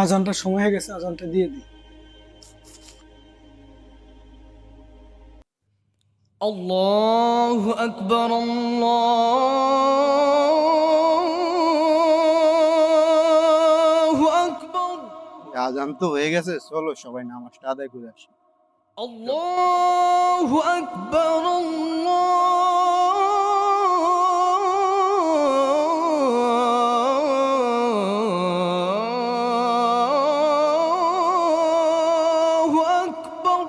আজানটার সময় হয়ে গেছে, আজানটা দিয়ে দিই। الله أكبر الله أكبر আজান তো হয়ে গেছে, চলো সবাই নামাজটা আদায় করে আসি। الله أكبر الله أكبر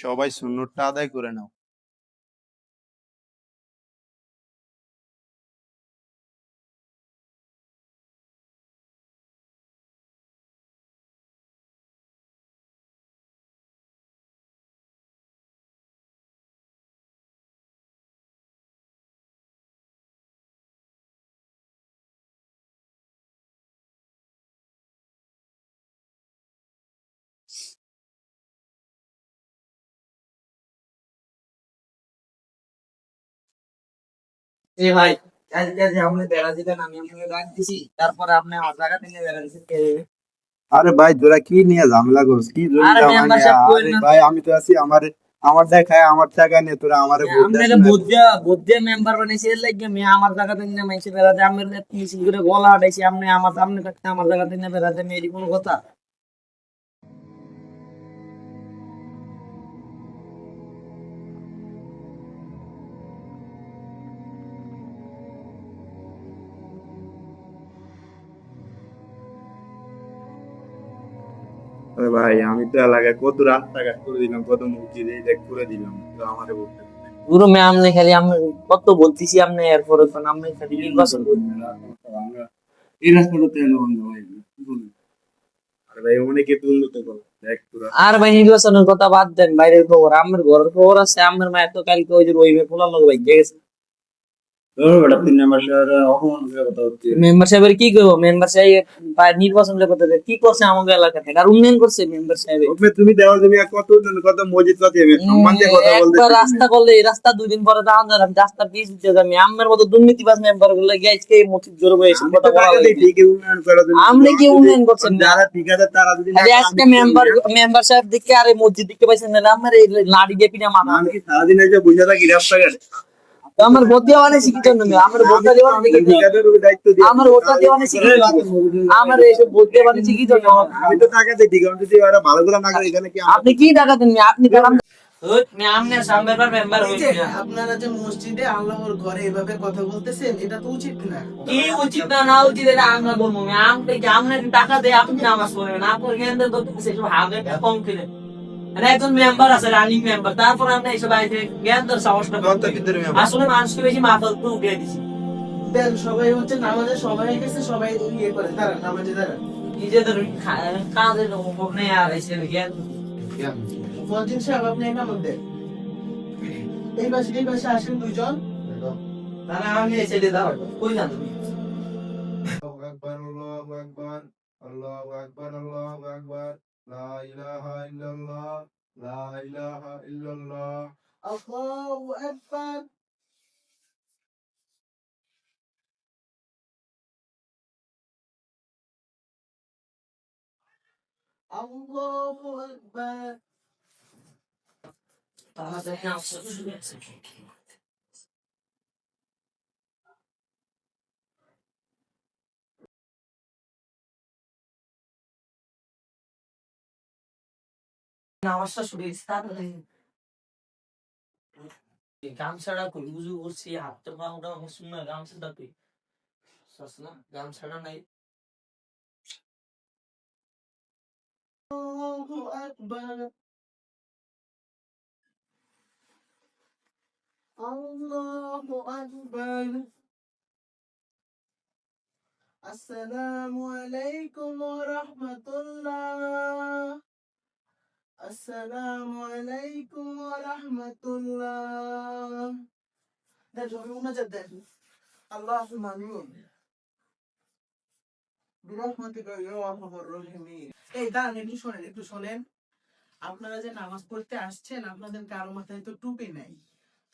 সবাই সুন্নতটা আদায় করে নাও। এ ভাই, আজকে যে আপনি বেড়া দিলেন, আমি আপনাকে রাখ দিছি, তারপরে আপনি আমার জায়গা থেকে বেড়া দিচ্ছেন কে? আরে ভাই, তোরা কি নিয়ে ঝামেলা করছিস? কি জন্য আরে মেম্বারশিপ করেন না ভাই, আমি তো আছি, আমার দেখায় আমার টাকা নিয়ে তোরা আমারে ভোট দিস আপনারা না। বুদ্ধা মেম্বার বানাইছে, এর লাগি আমি আমার জায়গা থেকে মাইছে বেড়া দেয়, আমি মিছিল করে গলা হাঁটাইছি, আপনি আমার সামনে থাকতে আমার জায়গা থেকে বেড়া দেয়, এরই কোনো কথা? আরে ভাই, আমি তো এলাকায় কত রাস্তাঘাট করে দিলাম, কত মসজিদ এই দেখ করে দিলাম, তো আমারে ভোট দিস না। পুরো মে আমনে খালি আমি কত বলতেছি, আপনি এরপরে কোন আমি খালি নির্বাচন করবেন। আমরা এই রাস্তাটা তো এলো বন্ধ ভাই, কি বলবো? আরে ভাই, অনেকে তো উন্নত করো, দেখ তোরা। আর ভাই নির্বাচনের কথা বাদ দেন, বাইরের খবর, আমার ঘরের খবর আছে, আমার মায়ের তো কালকে ওই যে ওই পোলা লোক ভাই গেছে। মেম্বার সাহেবের কি করবো? মেম্বার সাহেব নির্বাচন করতে কি করছে আমাদের এলাকা থেকে? আর উন্নয়ন করছে মেম্বার সাহেব? তুমি দেওয়া তুমি কত কত মসজিদ পাতি সম্মান দিয়ে কথা বলতে একবার রাস্তা করলে এই রাস্তা 2 দিন পরে দাঁড়ান দাঁড়ান রাস্তা পিস দিতে যাবে। আমার মতো দুর্নীতিবাজ মেম্বার গুলো গিয়ে মসজিদ জোর হয়ে এসে কথা বলা লাগে। আপনি কি উন্নয়ন করছেন? যারা ঠিকাদার তারা যদি আরে আজকে মেম্বার সাহেব দেখে আরে মসজিদ দেখতে পাইছেন না? আমার এই লাড়ি দিয়ে পিনা মাথা। আমি কি সারাদিন এসে বুঝে থাকি রাস্তাঘাটে? তো আমার ভোট দেওয়া মানে শিখিত না, আমার ভোট দেওয়া মানে শিখিত না। ঠিকাদারের দায়িত্ব দিয়ে আমার ভোটটা দেওয়া মানে শিখিত না, আমার এইসব ভোট দেওয়া মানে শিখিত না। আমি তো টাকা দিই, ঠিকাদার যদি ওরা ভালো করে না করে এখানে কি আপনি কি টাকা দেন? আপনি মেম্বার হয়েছে। আপনারা যে মসজিদে আল্লাহর ঘরে এভাবে কথা বলতেছেন, এটা তো উচিত না। কি উচিত না না উচিত এটা আমরা বলবো। আপনি কি আপনার টাকা দিয়ে আপনি নামাজ পড়েন? আপনার জ্ঞানদের করতেছে এসব হাগে কম ফিরে। মানে একজন মেম্বার আছে, রানিং মেম্বার, তারপর আমরা এইসব জ্ঞানদের সমস্যা আসলে মানুষকে বেশি মাথা উপরে উঠিয়ে দিছি। দেন সবাই হচ্ছে নামাজে সবাই গেছে, সবাই ইয়ে করে দাঁড়ান, নামাজে দাঁড়ান। নিজেদের কাজের উপর নেই আর এসে জ্ঞান। মসজিদ সাহেব, আপনি এই নামাজ দেন। এই পাশে আসেন দুইজন। তাহলে আমি এসে দিয়ে দাও কই না তুমি? আল্লাহু আকবার, আল্লাহু আকবার, আল্লাহু আকবার, আল্লাহু আকবার, লা ইলাহা ইল্লাল্লাহ, লা ইলাহা ইল্লাল্লাহ। আল্লাহু আকবার। আল্লাহু আকবার। তাহলে আসলে শুরু আছে। নামাজটা শুরু হয়েছে তাড়াতাড়ি। গামছাড়া কই উজু করছি, হাতটা পাউডা মুসুম না, গামছাটা কই সসনা, গামছাড়া নাই। আল্লাহু আকবার। আল্লাহু আকবার। আসসালামু আলাইকুম ওয়া রাহমাতুল্লাহ। আসসালামু আলাইকুম ওয়া রাহমাতুল্লাহ। দেখো মুনাজাত দেখো। আল্লাহুম্মা আমিন। বিরহমাতিকা ইয়া আরহামার রাহিমিন। এই দাঁড়ান, একটু শোনেন। আপনারা যে নামাজ পড়তে আসছেন আপনাদের কারো মাথায় তো টুপি নাই,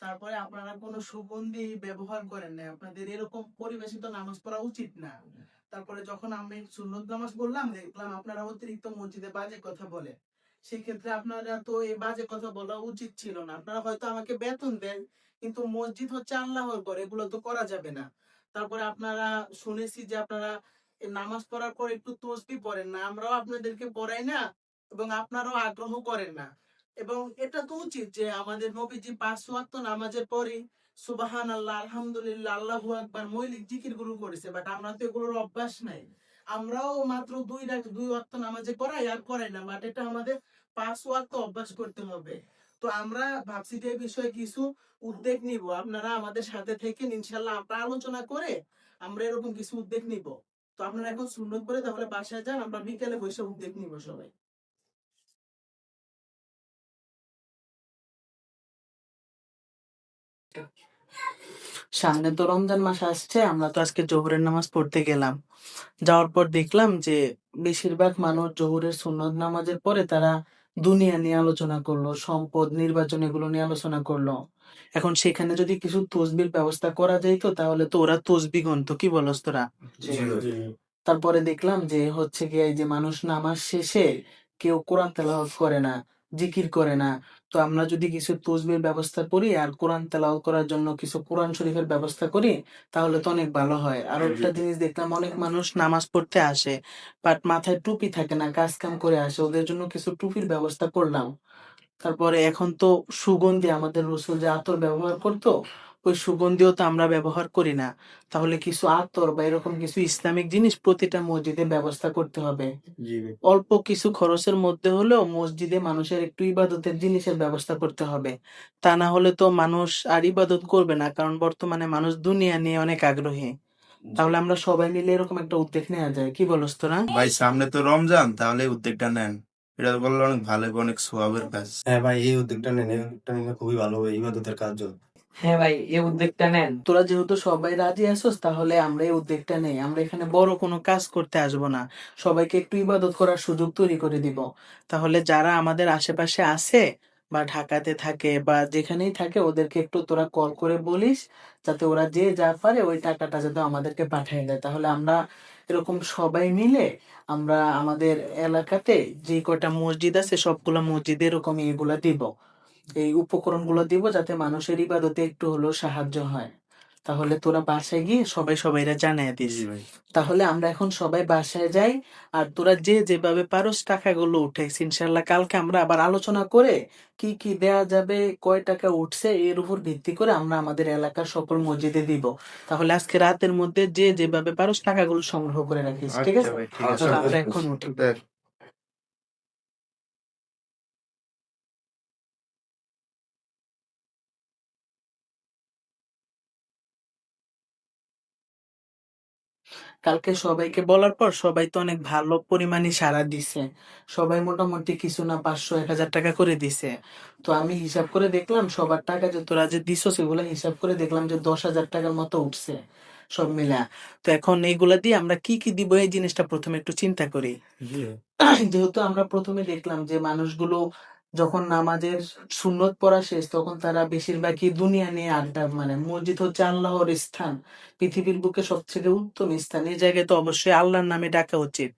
তারপরে আপনারা কোনো সুগন্ধি ব্যবহার করেন না, আপনাদের এরকম পরিবেশে তো নামাজ পড়া উচিত না। তারপরে যখন আমি সুন্নত নামাজ পড়লাম দেখলাম আপনারা অতিরিক্ত মসজিদে বাজে কথা বলে, সেক্ষেত্রে আপনারা তো এই বাজে কথা বলা উচিত ছিল না। আপনারা হয়তো আমাকে বেতন দেন, কিন্তু মসজিদ হচ্ছে আল্লাহর ঘর, এগুলো তো করা যাবে না। তারপরে আপনারা শুনেছি যে আপনারা এই নামাজ পড়ার পর একটু তসবিহ পড়েন না, আমরাও আপনাদেরকে পড়াই না এবং আপনারাও আগ্রহ করেন না। এবং এটা তো উচিত যে আমাদের নবীজি 5 ওয়াক্ত নামাজের পরে সুবহানাল্লাহ, আলহামদুলিল্লাহ, আল্লাহু আকবার মৌলিক জিকির গুলো করেছে, বাট আমরা তো এগুলোর অভ্যাস নাই। আমরাও মাত্র 2 ওয়াক্ত নামাজে করাই আর করাই না, বাট এটা আমাদের 5 ওয়াক্ত অভ্যাস করতে হবে। তো আমরা ভাবছি যে এই বিষয়ে কিছু উদ্যোগ নিব, আপনারা আমাদের সাথে থেকে ইনশাল্লাহ আমরা আলোচনা করে আমরা এরকম কিছু উদ্যোগ নিব। তো আপনারা এখন সুন্নত করে তাহলে বাসায় যান, আমরা বিকেলে বসে উদ্যোগ নিব সবাই। সামনে তো রমজান মাস আসছে, আমরা তো আজকে জোহরের নামাজ পড়তে গেলাম। যাওয়ার পর দেখলাম যে বেশিরভাগ মানুষ জোহরের সুন্নত নামাজের পরে তারা দুনিয়া নিয়ে আলোচনা করলো, সম্পদ, নির্বাচন, এগুলো নিয়ে আলোচনা করলো। এখন সেখানে যদি কিছু তসবির ব্যবস্থা করা যাইতো তাহলে তো ওরা তসবি গণতো, কি বলস তোরা? তারপরে দেখলাম যে হচ্ছে কি এই যে মানুষ নামাজ শেষে কেউ কোরআন তেলাওয়াত করে না, জিকির করে না। তো আমরা যদি কিছু তসবির ব্যবস্থা করি আর কোরআন তেলাওয়াত করার জন্য কিছু কোরআন শরীফের ব্যবস্থা করি তাহলে তো অনেক ভালো হয়। আর একটা জিনিস দেখলাম, অনেক মানুষ নামাজ পড়তে আসে বাট মাথায় টুপি থাকে না, কাজ কাম করে আসে, ওদের জন্য কিছু টুপির ব্যবস্থা করলাম। তারপরে এখন তো সুগন্ধি, আমাদের রসুল যে আতর ব্যবহার করতো ওই সুগন্ধিও তো আমরা ব্যবহার করি না। তাহলে কিছু আতর বা এরকম কিছু ইসলামিক জিনিস প্রতিটা মসজিদে ব্যবস্থা করতে হবে। অল্প কিছু খরচের মধ্যে হলেও মসজিদে মানুষের একটু ইবাদতের জিনিসের ব্যবস্থা করতে হবে। তা না হলে তো মানুষ আর ইবাদত করবে না, কারণ বর্তমানে মানুষ দুনিয়া নিয়ে অনেক আগ্রহী। তাহলে আমরা সবাই মিলে এরকম একটা উদ্যোগ নেওয়া যায়, কি বলস তোরা? ভাই সামনে তো রমজান, তাহলে এই উদ্যোগটা নেন। এটা করলে অনেক ভালো হবে, অনেক সোয়াবের কাজ। হ্যাঁ ভাই, এই উদ্যোগটা নেন, এই উদ্যোগটা নিলে খুবই ভালো হবে ইবাদতের কাজ জন্য। হ্যাঁ ভাই, এই উদ্যোগটা নেন। তোরা যেহেতু সবাই রাজি আছোস তাহলে আমরা এই উদ্যোগটা নেই। আমরা এখানে বড় কোনো কাজ করতে আসবো না, সবাইকে একটু ইবাদত করার সুযোগ তৈরি করে দিব। তাহলে যারা আমাদের আশেপাশে আছে বা ঢাকাতে থাকে বা যেখানেই থাকে ওদেরকে একটু তোরা কল করে বলিস, যাতে ওরা যে যা পারে ওই টাকাটা যাতে আমাদেরকে পাঠিয়ে দেয়। তাহলে আমরা এরকম সবাই মিলে আমরা আমাদের এলাকাতে যে কয়টা মসজিদ আছে সবগুলা মসজিদে এরকম এগুলা দিব, এই উপকরণগুলো দিব, যাতে মানুষের ইবাদতে একটু হলেও সাহায্য হয়। তাহলে তোরা বাসায় গিয়ে সবাই সবাইরা জানায় দিস। তাহলে আমরা এখন সবাই বাসায় যাই, আর তোরা যে যেভাবে পারোস টাকাগুলো উঠেছ, ইনশাল্লাহ কালকে আমরা আবার আলোচনা করে কি কি দেয়া যাবে, কয় টাকা উঠছে এর উপর ভিত্তি করে আমরা আমাদের এলাকার সকল মসজিদে দিব। তাহলে আজকে রাতের মধ্যে যে যেভাবে পারোস টাকাগুলো সংগ্রহ করে রাখিস, ঠিক আছে? চল আমরা এখন উঠি। কালকে সবাইকে বলার পর সবাই তো অনেক ভালো পরিমাণে সাড়া দিছে, সবাই মোটামুটি কিছু না 500-1000 টাকা করে দিছে। তো আমি হিসাব করে দেখলাম সবার টাকা যে তোরা যে দিছো সেগুলো হিসাব করে দেখলাম যে 10,000 টাকার মতো উঠছে সব মিলা। তো এখন এইগুলা দিয়ে আমরা কি কি দিব এই জিনিসটা প্রথমে একটু চিন্তা করি। যেহেতু আমরা প্রথমে দেখলাম যে মানুষগুলো যখন নামাজের সুন্নত পড়া শেষ তখন তারা বেশিরভাগই দুনিয়া নিয়ে আড্ডা, মানে মসজিদ হচ্ছে আল্লাহর স্থান, পৃথিবীর বুকে সবচেয়ে উত্তম স্থান, এই জায়গায় তো অবশ্যই আল্লাহর নামে ডাকা উচিত।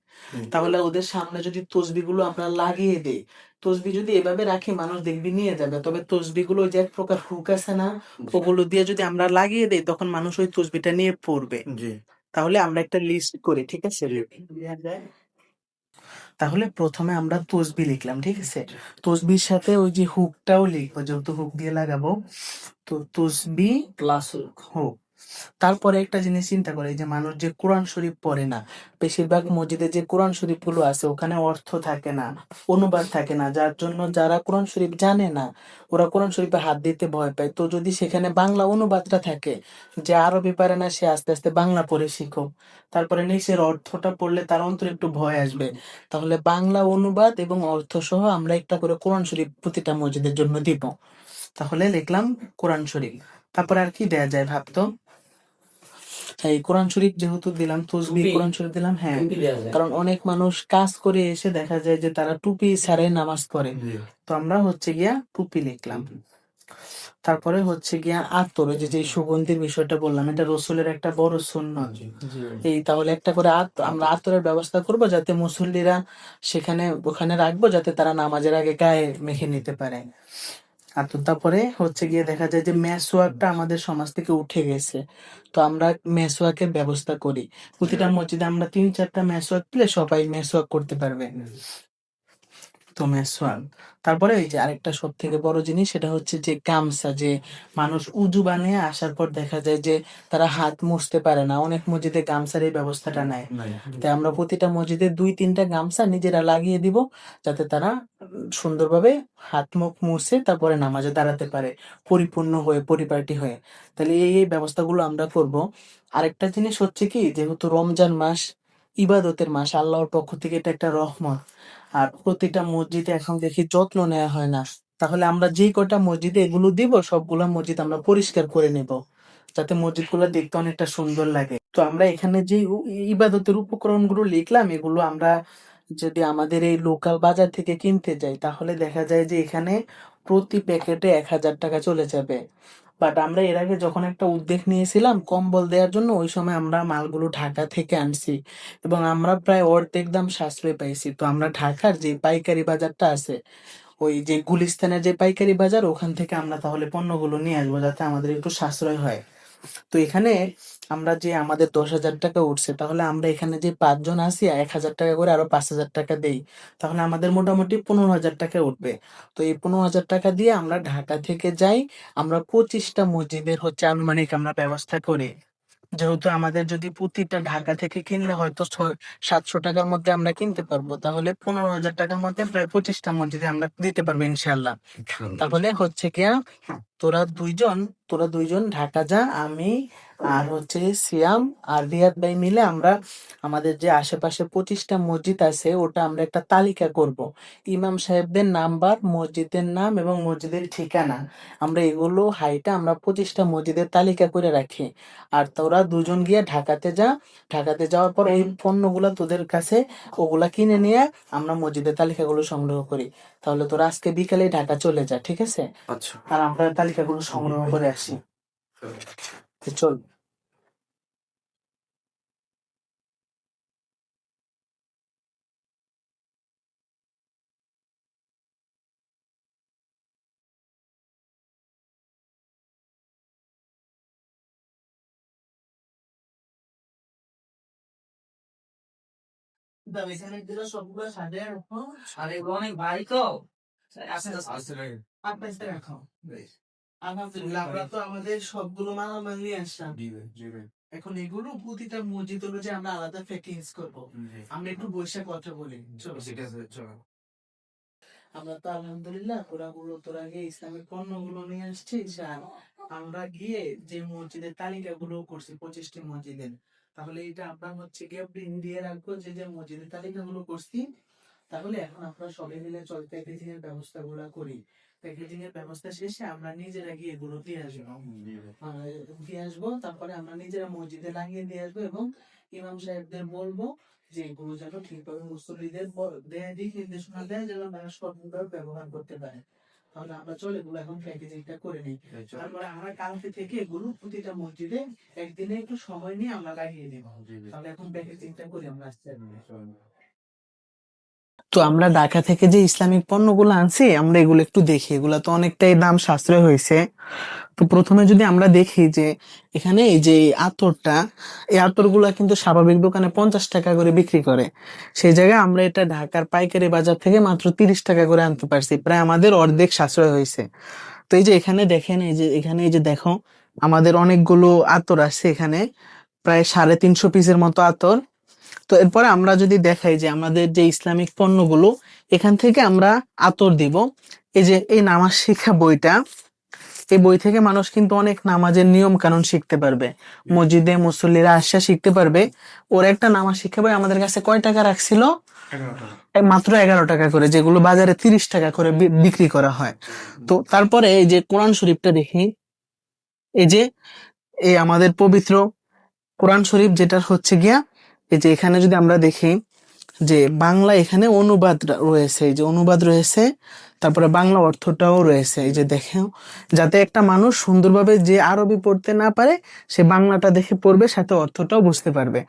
তাহলে ওদের সামনে যদি তসবি গুলো আমরা লাগিয়ে দেই, তসবি যদি এভাবে রাখি মানুষ দেখবি নিয়ে যাবে, তবে তসবি গুলো যে এক প্রকার হুক আছে না, ওগুলো দিয়ে যদি আমরা লাগিয়ে দেই তখন মানুষ ওই তসবিটা নিয়ে পড়বে। তাহলে আমরা একটা লিস্ট করি, ঠিক আছে? তাহলে প্রথমে আমরা তসবি লিখলাম, ঠিক আছে? তসবির সাথে ওই যে হুকটাও লিখবো, যেহেতু হুক দিয়ে লাগাবো, তো তসবি প্লাস হুক। তারপরে একটা জিনিস চিন্তা করে, যে মানুষ যে কোরআন শরীফ পড়ে না, বেশিরভাগ মসজিদে যে কোরআন শরীফ গুলো আছে ওখানে অর্থ থাকে না, অনুবাদ থাকে না, যার জন্য যারা কোরআন শরীফ জানে না ওরা কোরআন শরীফে হাত দিতে ভয় পায়। তো যদি সেখানে বাংলা অনুবাদটা থাকে, যে আরবি পারে না সে আস্তে আস্তে বাংলা পড়ে শিখো, তারপরে নিচের অর্থটা পড়লে তার অন্তরে একটু ভয় আসবে। তাহলে বাংলা অনুবাদ এবং অর্থ সহ আমরা একটা করে কোরআন শরীফ প্রতিটা মসজিদের জন্য দিব। তাহলে লিখলাম কোরআন শরীফ। তারপরে আর কি দেয়া যায় ভাবতো? এই কোরআন শরীফ যেহেতু দিলাম, তসবিহ টুপি? কোরআন শরীফ দিলাম, হ্যাঁ। টুপি দেওয়া যায়। কারণ অনেক মানুষ কাজ করে এসে দেখা যায় যে তারা টুপি ছাড়াই নামাজ পড়ে, তো আমরা হচ্ছে গিয়া টুপি লিখলাম। তারপরে হচ্ছে গিয়া আতর, ওই যে যে সুগন্ধির বিষয়টা বললাম, এটা রসুলের একটা বড় সুন্নত। এই তাহলে একটা করে আমরা আতরের ব্যবস্থা করব, যাতে মুসল্লিরা সেখানে ওখানে রাখবো, যাতে তারা নামাজের আগে গায়ে মেখে নিতে পারে। আর তো তারপরে হচ্ছে গিয়ে দেখা যায় যে মেসওয়াকটা আমাদের সমাজ থেকে উঠে গেছে, তো আমরা মেসওয়াকের ব্যবস্থা করি। প্রতিটা মসজিদে আমরা 3-4টা মেসওয়াক পেলে সবাই মেসওয়াক করতে পারবে। তো মেসওয়াক, তারপরে এই যে আরেকটা সব থেকে বড় জিনিস, সেটা হচ্ছে যে গামছা, যে মানুষ উজু বানিয়ে আসার পর দেখা যায় যে তারা হাত মুছতে পারে না, অনেক মসজিদে গামছার এই ব্যবস্থাটা নাই। তাই আমরা প্রতিটা মসজিদে 2-3টা গামছা নিজেরা লাগিয়ে দিব, যাতে তারা সুন্দরভাবে হাত মুখ মুছে তারপরে নামাজে দাঁড়াতে পারে পরিপূর্ণ হয়ে, পরিপাটি হয়ে। তাহলে এই এই ব্যবস্থাগুলো আমরা করব। আরেকটা জিনিস হচ্ছে কি, যেহেতু রমজান মাস ইবাদতের মাস, আল্লাহর পক্ষ থেকে এটা একটা রহমত, আর প্রতিটা মসজিদে এখন দেখি যত্ন নেওয়া হয় না। তাহলে আমরা যেই কটা মসজিদে এগুলো দিব, সবগুলা মসজিদ আমরা পরিষ্কার করে নেব, যাতে মসজিদগুলো দেখতে অনেকটা সুন্দর লাগে। তো আমরা এখানে যে ইবাদতের উপকরণগুলো লিখলাম, এগুলো আমরা যদি আমাদের এই লোকাল বাজার থেকে কিনতে যাই, তাহলে দেখা যায় যে এখানে প্রতি প্যাকেটে 1000 টাকা চলে যাবে। বাট আমরা এর আগে যখন একটা উদ্যোগ নিয়েছিলাম কম্বল দেওয়ার জন্য, ওই সময় আমরা মালগুলো ঢাকা থেকে আনছি এবং আমরা প্রায় অর্ধেক দাম সাশ্রয় পাইছি। তো আমরা ঢাকার যে পাইকারি বাজারটা আছে, ওই যে গুলিস্তানের যে পাইকারি বাজার, ওখান থেকে আমরা তাহলে পণ্যগুলো নিয়ে আসবো, যাতে আমাদের একটু সাশ্রয় হয়। তো এখানে আমরা যে আমাদের 10,000 টাকা উঠছে, তাহলে আমরা এখানে যে 5 জন আছি 1,000 টাকা করে আরো 5,000 টাকা দেই, তাহলে আমাদের মোটামুটি 15,000 টাকা উঠবে। তো এই 15,000 টাকা দিয়ে আমরা ঢাকা থেকে যাই, আমরা 25টা মসজিদের হচ্ছে আনুমানিক আমরা ব্যবস্থা করি। যেহেতু আমাদের যদি প্রতিটা ঢাকা থেকে কিনলে হয়তো 700 টাকার মধ্যে আমরা কিনতে পারবো, তাহলে 15,000 টাকার মধ্যে প্রায় 25টা মসজিদে আমরা দিতে পারবো ইনশাল্লাহ। তাহলে হচ্ছে কি, তোরা দুইজন ঢাকা যা, আমি আর হচ্ছে সিয়াম আর রিয়াদ ভাই মিলে আমরা আমাদের যে আশেপাশে 25টা মসজিদ আছে, ওটা আমরা একটা তালিকা করব। ইমাম সাহেবদের নাম্বার, মসজিদের নাম এবং মসজিদের ঠিকানা, আমরা এগুলো হাইটা আমরা 25টা মসজিদের তালিকা করে রাখি। আর তোরা দুজন গিয়ে ঢাকাতে যা, ঢাকাতে যাওয়ার পর ওই পণ্যগুলা তোদের কাছে ওগুলা কিনে নিয়ে আমরা মসজিদের তালিকাগুলো সংগ্রহ করি। তাহলে তোরা আজকে বিকালে ঢাকা চলে যা, ঠিক আছে? আচ্ছা। আর আমরা তালিকাগুলো সংগ্রহ করে আসি। তো চল। এখানে দিলে সবগুলো সাজিয়ে রাখো, আর এগুলো অনেক ভারী তো, আস্তে আস্তে। আস্তে রাখো। আলহামদুলিল্লাহ, আমরা তো আমাদের সবগুলো মালামাল নিয়ে আসলাম। এখন এগুলো প্রতিটা মসজিদ অনুযায়ী আমরা আলাদা প্যাকেজ করবো। আমরা একটু বসে কথা বলি, চলো। আমরা তো আলহামদুলিল্লাহ তোরা আগে ইসলামের পণ্যগুলো নিয়ে আসছিস, আর আমরা গিয়ে যে মসজিদের তালিকাগুলো করছি 25টি মসজিদের, তাহলে এটা আমরা হচ্ছে গিয়ে প্রিন্ট দিয়ে রাখবো যে যে মসজিদের তালিকাগুলো করছি। তাহলে এখন আমরা সবাই মিলে চল প্যাকেজিং এর ব্যবস্থাগুলো করি। প্যাকেজিং এর ব্যবস্থা শেষে আমরা নিজেরা গিয়ে এগুলো দিয়ে আসবো, তারপরে আমরা নিজেরা মসজিদে লাগিয়ে দিয়ে আসবো এবং ইমাম সাহেবদের বলবো যে এগুলো যেন ঠিকভাবে মুসল্লিদের দিক নির্দেশনা দেয়, যেন তারা সঠিকভাবে ব্যবহার করতে পারে। তাহলে আমরা চলে এগুলো এখন প্যাকেজিংটা করে নিই। তারপরে আমরা কালকে থেকে এগুলো প্রতিটা মসজিদে একদিনে একটু সময় নিয়ে আমরা লাগিয়ে দিব। তাহলে এখন প্যাকেজিংটা করি আমরা আস্তে আস্তে। তো আমরা ঢাকা থেকে যে ইসলামিক পণ্যগুলো আনছি, আমরা এগুলো একটু দেখি, এগুলা তো অনেকটাই দাম সাশ্রয় হয়েছে। তো প্রথমে যদি আমরা দেখি যে এখানে এই যে আতরটা, এই আতরগুলা কিন্তু স্বাভাবিক দোকানে 50 টাকা করে বিক্রি করে, সেই জায়গায় আমরা এটা ঢাকার পাইকারি বাজার থেকে মাত্র 30 টাকা করে আনতে পারছি, প্রায় আমাদের অর্ধেক সাশ্রয় হয়েছে। তো এই যে এখানে দেখেন, এই যে দেখো আমাদের অনেকগুলো আতর আছে এখানে, প্রায় 350 পিসের মতো আতর। তো এরপরে আমরা যদি দেখাই যে আমাদের যে ইসলামিক পণ্যগুলো, এখান থেকে আমরা আতর দিব। এই যে এই নামাজ শিক্ষা বইটা, এই বই থেকে মানুষ কিন্তু অনেক নামাজের নিয়ম কানুন শিখতে পারবে, মসজিদে মুসল্লিরা আসা শিখতে পারবে। ওর একটা নামাজ শিক্ষা বই আমাদের কাছে কয় টাকা রাখছিল? মাত্র 11 টাকা করে, যেগুলো বাজারে 30 টাকা করে বিক্রি করা হয়। তো তারপরে এই যে কোরআন শরীফটা দেখি, এই যে এই আমাদের পবিত্র কোরআন শরীফ যেটা হচ্ছে গিয়া এই যে এখানে যদি আমরা দেখি যে বাংলা এখানে অনুবাদ রয়েছে, এই যে অনুবাদ রয়েছে, তারপরে বাংলা অর্থটাও রয়েছে, এই যে দেখেও, যাতে একটা মানুষ সুন্দরভাবে যে আরবি পড়তে না পারে সে বাংলাটা দেখে পড়বে, সাথে অর্থটাও বুঝতে পারবে।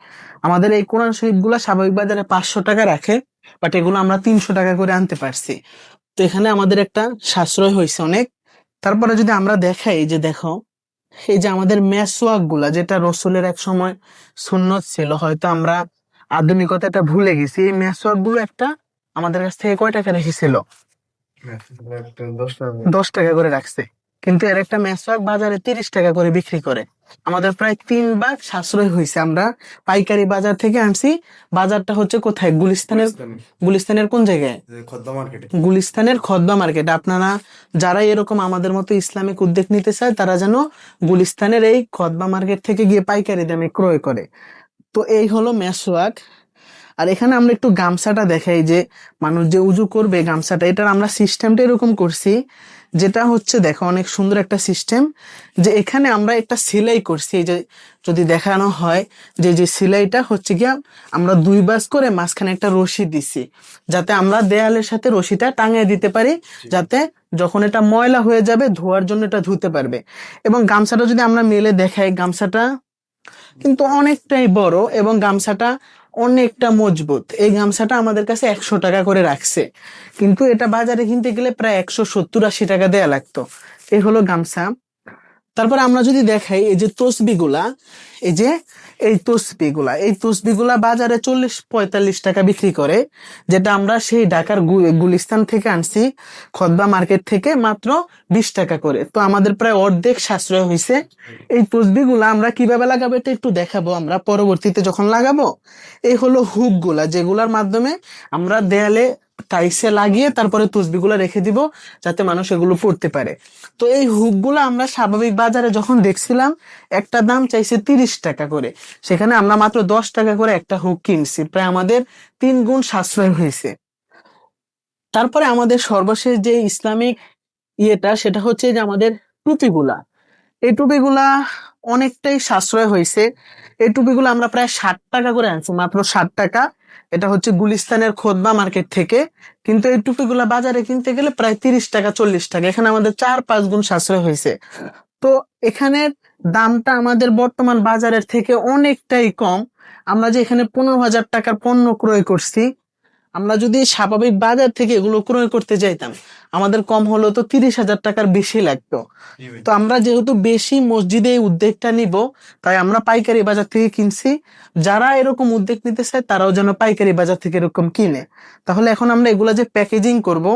আমাদের এই কোরআন শরীফ গুলা স্বাভাবিক বাজারে 500 টাকা রাখে, বাট এগুলো আমরা 300 টাকা করে আনতে পারছি। তো এখানে আমাদের একটা সাশ্রয় হয়েছে অনেক। তারপরে যদি আমরা দেখাই, এই যে দেখো, এই যে আমাদের মেসওয়াক গুলা যেটা রসুলের এক সময় সুন্নত ছিল, হয়তো আমরা আধুনিকতাটা ভুলে গেছি, এই মেসওয়াক গুলো একটা আমাদের কাছ থেকে কয় টাকা রেখেছিল? 10 টাকা করে রাখছে, কিন্তু এর একটা মেসওয়াক বাজারে 30 টাকা করে বিক্রি করে। আমাদের প্রায় 3 ভাগ সাশ্রয় হয়েছে। আমরা পাইকারি বাজার থেকে আনছি। বাজারটা হচ্ছে কোথায়? গুলিস্তানের কোন জায়গায়? খদ্দা মার্কেটে। গুলিস্তানের খদবা মার্কেট। আপনারা যারা এরকম আমাদের মতো ইসলামিক উদ্যোগ নিতে চায় তারা যেন গুলিস্তানের এই খদবা মার্কেট থেকে গিয়ে পাইকারি দামে ক্রয় করে। তো এই হলো মেসওয়াক। আর এখানে আমরা একটু গামছাটা দেখাই, যে মানুষ যে উজু করবে গামছাটা, এটার আমরা সিস্টেমটা এরকম করছি, যেটা হচ্ছে দেখো অনেক সুন্দর একটা সিস্টেম, যে এখানে আমরা একটা সেলাই করছি। এই যে যদি দেখানো হয় যে যে সেলাইটা হচ্ছে গিয়া আমরা 2 ভাঁজ করে মাঝখানে একটা রশি দিছি, যাতে আমরা দেয়ালের সাথে রশিটা টাঙিয়ে দিতে পারি, যাতে যখন এটা ময়লা হয়ে যাবে ধোয়ার জন্য এটা ধুতে পারবে। এবং গামছাটা যদি আমরা মেলে দেখাই, গামছাটা কিন্তু অনেকটাই বড় এবং গামছাটা অনেকটা মজবুত। এই গামছাটা আমাদের কাছে 100 টাকা করে রাখছে, কিন্তু এটা বাজারে কিনতে গেলে প্রায় 170-80 টাকা দেয়া লাগতো। এই হলো গামছা। তারপর আমরা যদি দেখাই, এই যে তসবিগুলা, এই যে এই তসবিগুলা বাজারে 40-45 টাকা বিক্রি করে, যেটা আমরা সেই ঢাকার গুলিস্তান থেকে আনছি, খদবা মার্কেট থেকে, মাত্র 20 টাকা করে। তো আমাদের প্রায় অর্ধেক সাশ্রয় হয়েছে। এই তসবিগুলা আমরা কিভাবে লাগাবো এটা একটু দেখাবো আমরা পরবর্তীতে যখন লাগাবো। এই হলো হুক গুলা, যেগুলার মাধ্যমে আমরা দেয়ালে টাইসে লাগিয়ে তারপরে তসবিগুলা রেখে দিব, যাতে মানুষ এগুলো পড়তে পারে। তো এই হুকগুলো আমরা স্বাভাবিক বাজারে যখন দেখছিলাম একটা দাম চাইছে 30 টাকা করে, সেখানে আমরা মাত্র 10 টাকা করে একটা হুক কিনছি, প্রায় আমাদের 3 গুণ সাশ্রয় হয়েছে। তারপরে আমাদের সর্বশেষ যে ইসলামিক ইয়েটা, সেটা হচ্ছে যে আমাদের টুপিগুলা। এই টুপিগুলা অনেকটাই সাশ্রয় হয়েছে। এই টুপিগুলো আমরা প্রায় 60 টাকা করে আনছি, মাত্র 60 টাকা। এটা হচ্ছে গুলিস্তানের খোদবা মার্কেট থেকে, কিন্তু এই টুপিগুলা বাজারে কিনতে গেলে প্রায় 30 টাকা 40 টাকা। এখানে আমাদের 4-5 গুণ সাশ্রয় হয়েছে। তো এখানের দামটা আমাদের বর্তমান বাজারের থেকে অনেকটাই কম। আমরা যে এখানে 15,000 টাকার পণ্য ক্রয় করছি, আমরা যদি স্বাভাবিক বাজার থেকে এগুলো ক্রয় করতে যাইতাম আমাদের কম হলো তো 30,000 টাকার বেশি লাগতো। তো আমরা যেহেতু বেশি মসজিদে এই উদ্যোগটা নিব, তাই আমরা পাইকারি বাজার থেকে কিনছি। যারা এরকম উদ্যোগ নিতে চায় তারাও যেন পাইকারি বাজার থেকে এরকম কিনে। তাহলে এখন আমরা এগুলা যে প্যাকেজিং করব,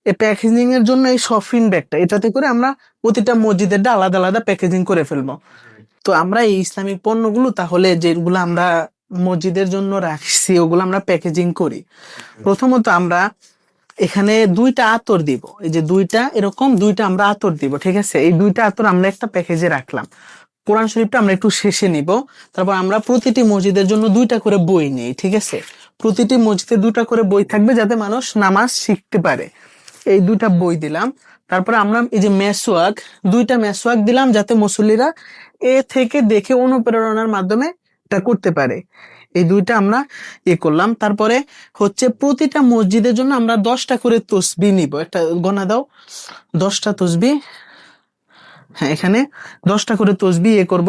এই প্যাকেজিং এর জন্য এই সফিন ব্যাগটা, এটাতে করে আমরা প্রতিটা মসজিদের আলাদা আলাদা প্যাকেজিং করে ফেলবো। তো আমরা এই ইসলামিক পণ্যগুলো তাহলে যেগুলো আমরা মসজিদের জন্য রাখছি ওগুলো আমরা প্যাকেজিং করি। প্রথমত আমরা এখানে 2টা আতর দিব, এই যে 2টা এরকম 2টা আমরা আতর দিব, ঠিক আছে? এই 2টা আতর আমরা একটা প্যাকেজে রাখলাম। কোরআন শরীফটা আমরা একটু শেষে নিব। তারপর আমরা প্রতিটি মসজিদের জন্য 2টা করে বই নেই, ঠিক আছে? প্রতিটি মসজিদে 2টা করে বই থাকবে, যাতে মানুষ নামাজ শিখতে পারে। এই 2টা বই দিলাম। তারপরে আমরা এই যে মেসওয়াক, 2টা মেসওয়াক দিলাম, যাতে মুসল্লিরা এ থেকে দেখে অনুপ্রেরণার মাধ্যমে এটা করতে পারে। এই 2টা আমরা করলাম। তারপরে হচ্ছে প্রতিটা মসজিদের জন্য আমরা 10টা করে তসবি নিব। একটা গণা দাও, 10টা তসবি। হ্যাঁ, এখানে 10টা করে তসবি করব।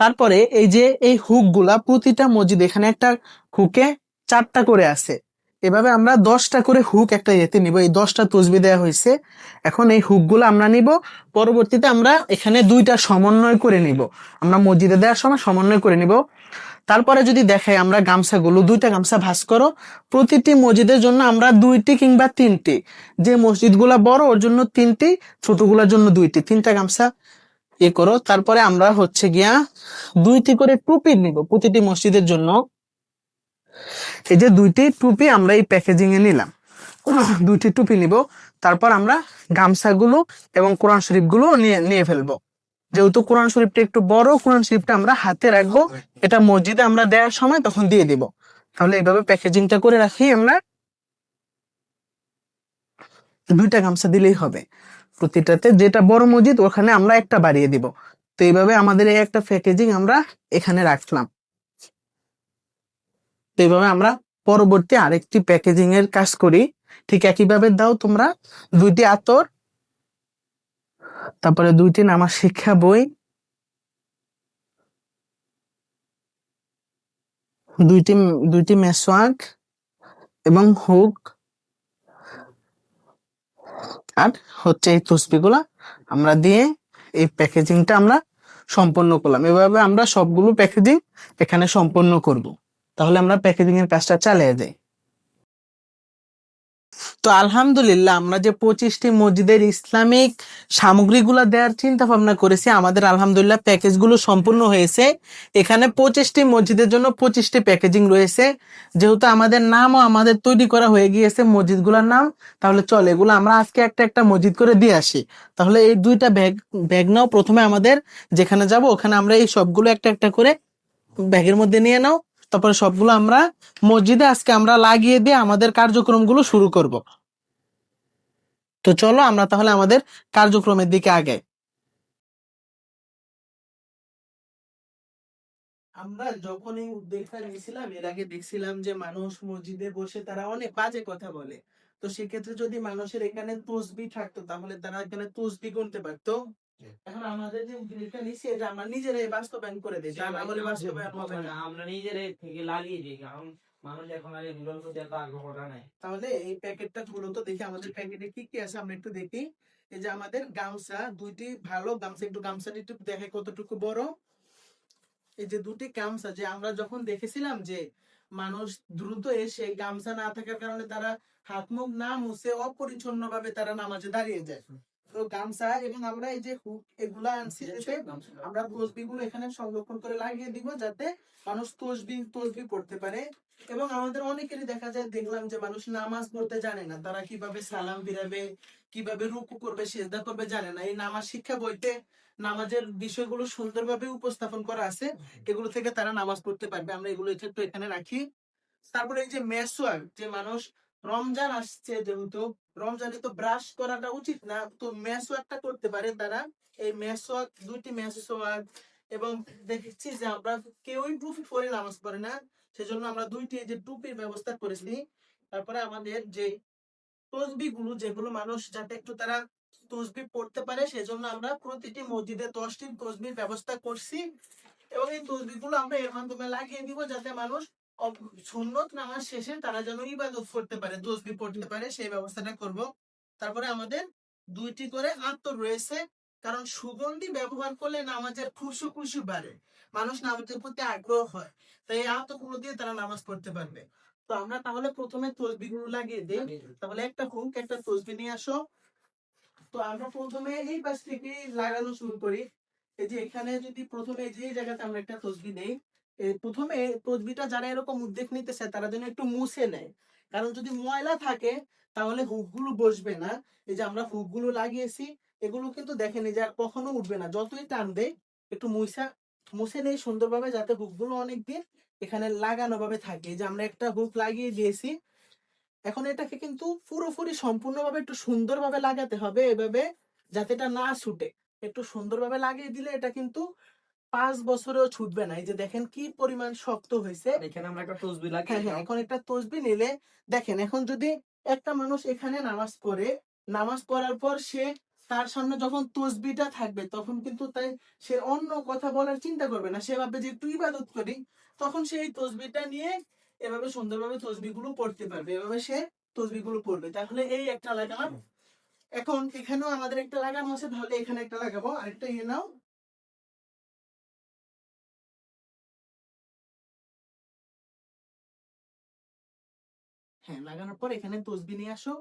তারপরে এই যে এই হুক গুলা প্রতিটা মসজিদ, এখানে একটা হুকে 4টা করে আছে, এভাবে আমরা 10টা করে হুক একটা ইয়েতে নিব। এই 10টা তসবি দেওয়া হয়েছে। এখন এই হুক গুলো আমরা নিব, পরবর্তীতে আমরা এখানে 2টা সমন্বয় করে নিব। আমরা মসজিদে দেওয়ার সময় সমন্বয় করে নিব। তারপরে যদি দেখাই আমরা গামছাগুলো, 2টা গামছা ভাঁজ করো। প্রতিটি মসজিদের জন্য আমরা 2টি কিংবা 3টি, যে মসজিদগুলা বড় ওর জন্য 3টি, ছোটগুলোর জন্য 2টি, 3টা গামছা করো। তারপরে আমরা হচ্ছে গিয়া 2টি করে টুপি নিব প্রতিটি মসজিদের জন্য। এই যে 2টি টুপি আমরা এই প্যাকেজিং এ নিলাম, 2টি টুপি নিব। তারপর আমরা গামছাগুলো এবং কোরআন শরীফ গুলো নিয়ে ফেলবো। যেহেতু কোরআন শরীফটা একটু বড়, কোরআন শরীফটা আমরা হাতে রাখবো, এটা মসজিদে আমরা দেওয়ার সময় তখন দিয়ে দিব। তাহলে এইভাবে প্যাকেজিংটা করে রাখি আমরা। 2টা গামছা দিলেই হবে প্রতিটাতে, যেটা বড় মসজিদ ওখানে আমরা একটা বাড়িয়ে দিব। তো এইভাবে আমাদের এই একটা প্যাকেজিং আমরা এখানে রাখলাম। তো এইভাবে আমরা পরবর্তী আরেকটি প্যাকেজিং এর কাজ করি। ঠিক একইভাবে দাও তোমরা 2টি আতর, তারপরে 2টি নামাজ শিক্ষা বই, 2টি মেসওয়াক এবং হুক, আর হচ্ছে এই তসবিগুলা আমরা দিয়ে এই প্যাকেজিংটা আমরা সম্পন্ন করলাম। এভাবে আমরা সবগুলো প্যাকেজিং এখানে সম্পন্ন করব। তাহলে আমরা প্যাকেজিং এর কাজটা চালিয়ে যাই। তো আলহামদুলিল্লাহ আমরা যে 25টি মসজিদের ইসলামিক সামগ্রীগুলো দেওয়ার চিন্তা ভাবনা করেছি, আমাদের আলহামদুলিল্লাহ প্যাকেজগুলো সম্পূর্ণ হয়েছে। এখানে 25টি মসজিদের জন্য 25টি প্যাকেজিং রয়েছে। যেহেতু আমাদের নামও আমাদের তৈরি করা হয়ে গিয়েছে মসজিদগুলোর নাম, তাহলে চলে এগুলো আমরা আজকে একটা একটা মসজিদ করে দিয়ে আসি। তাহলে এই 2টা ব্যাগ নাও, প্রথমে আমাদের যেখানে যাব ওখানে আমরা এই সবগুলো একটা একটা করে ব্যাগের মধ্যে নিয়ে নাও। তারপরে সবগুলো আমরা মসজিদে আজকে আমরা লাগিয়ে দিয়ে আমাদের কার্যক্রমগুলো শুরু করব। তো চলো আমরা তাহলে আমাদের কার্যক্রমের দিকে আগাই। আমরা যখন এই উদ্যোগটা নিয়েছিলাম এর আগে দেখছিলাম যে মানুষ মসজিদে বসে তারা অনেক বাজে কথা বলে। তো সেক্ষেত্রে যদি মানুষের এখানে তসবিহ থাকতো তাহলে তারা এখানে তসবিহ গুনতে পারতো। এখন আমাদের যে উদ্যোগটা নিয়েছি এটা আমরা নিজেরাই বাস্তবায়ন করে দিই, তা না বলে বাস্তবায়ন হবে না। আমরা নিজেরাই থেকে লাগিয়ে দিই, কারণ মানুষ এখন আর এগুলোর প্রতি এত আগ্রহটা নাই। তাহলে এই প্যাকেটটা খুলো তো দেখি আমাদের প্যাকেটে কি কি আছে আমরা একটু দেখি। এই যে আমাদের গামছা 2টি, ভালো গামছা, একটু গামছাটি একটু দেখে কতটুকু বড়। এই যে 2টি গামছা, যে আমরা যখন দেখেছিলাম যে মানুষ দ্রুত এসে গামছা না থাকার কারণে তারা হাত মুখ না মুছে অপরিচ্ছন্ন ভাবে তারা নামাজে দাঁড়িয়ে যায়। তো গামছা এবং আমরা এই যে হুক এগুলা আনছি, আমরা তসবিহগুলো এখানে সংরক্ষণ করে লাগিয়ে দিব যাতে মানুষ তসবিহ পড়তে পারে। এবং আমাদের অনেকেরই দেখা যায়, দেখলাম যে মানুষ নামাজ পড়তে জানে না, তারা কিভাবে সালাম ফিরাবে, কিভাবে রুকু করবে, সিজদা করবে জানে না। এই নামাজ শিক্ষা বইতে নামাজের বিষয়গুলো সুন্দরভাবে উপস্থাপন করা আছে, এগুলো থেকে তারা নামাজ পড়তে পারবে। আমরা এগুলো একটু এখানে রাখি। তারপরে এই যে মেসওয়াক, যে মানুষ রমজান আসছে, যেহেতু রমজানে তো ব্রাশ করাটা উচিত না, তো মেসওয়াকটা করতে পারে তারা। এই মেসওয়াক, 2টি মেসওয়াক, এবং দেখেছি যে আমরা কেউই টুপি পরে নামাজ পড়ে না, সেজন্য আমরা 2টি এই যে টুপির ব্যবস্থা করেছি। তারপরে আমাদের যে তসবিহ গুলো, যেগুলো মানুষ যাতে একটু তারা তসবিহ পড়তে পারে, সেজন্য আমরা প্রতিটি মসজিদে 10টি তসবিহ ব্যবস্থা করছি। এবং এই তসবিহ গুলো আমরা এর মাধ্যমে লাগিয়ে দিব যাতে মানুষ সুন্নত নামাজ শেষে তারা যেন ইবাদত করতে পারে, তসবিহ পড়তে পারে, সেই ব্যবস্থাটা করব। তারপরে আমাদের 2টি করে আতর রয়েছে, কারণ সুগন্ধি ব্যবহার করলে নামাজের খুশু বাড়ে, মানুষ নামাজের প্রতি আগ্রহ হয়, তাই এই আতরগুলো দিয়ে তারা নামাজ পড়তে পারবে। তো আমরা তাহলে প্রথমে তসবিহ গুলো লাগিয়ে দিই। তাহলে একটা হুক, একটা তসবিহ নিয়ে আসো। তো আমরা প্রথমে এই পাশ থেকে লাগানো শুরু করি। এই যে এখানে যদি প্রথমে যে জায়গাতে আমরা একটা তসবিহ নেই, প্রথমে তসবিহটা যারা এরকম উদ্যোগ নিতেছে তারা যেন একটু মুছে নেয়, কারণ যদি ময়লা থাকে তাহলে হুকগুলো বসবে না। এই যে আমরা হুকগুলো লাগিয়েছি, এগুলো কিন্তু দেখেন এই যে আর কখনো উঠবে না, যতই টান দেয় একটু মুছে নেই সুন্দরভাবে, যাতে হুকগুলো অনেকদিন এখানে লাগানো ভাবে থাকে। এই যে আমরা একটা হুক লাগিয়ে দিয়েছি। এখন এটাকে কিন্তু পুরোপুরি সম্পূর্ণভাবে একটু সুন্দরভাবে লাগাতে হবে, এভাবে যাতে এটা না ছুটে। একটু সুন্দরভাবে লাগিয়ে দিলে এটা কিন্তু 5 বছরেও ছুটবে না। এই যে দেখেন কি পরিমাণ শক্ত হয়েছে। এখানে আমরা একটা তসবিহ হ্যাঁ লাগিয়ে হ্যাঁ, এখন একটা তসবিহ নিলে দেখেন, এখন যদি একটা মানুষ এখানে নামাজ পড়ে, নামাজ পড়ার পর সে তার সামনে যখন তসবিহটা থাকবে তখন কিন্তু তাই সে অন্য কথা বলার চিন্তা করবে না, সে ভাববে যে একটু ইবাদত করি, তখন সে এই তসবিহটা নিয়ে এভাবে সুন্দরভাবে তসবিহগুলো পড়তে পারবে, এভাবে সে তসবিহগুলো পড়বে। তাহলে এই একটা লাগালাম। এখন এখানেও আমাদের একটা লাগানো আছে, তাহলে এখানে একটা লাগাবো, আরেকটা ইয়ে নাও। হ্যাঁ, লাগানোর পর এখানে তসবিহ নিয়ে আসো।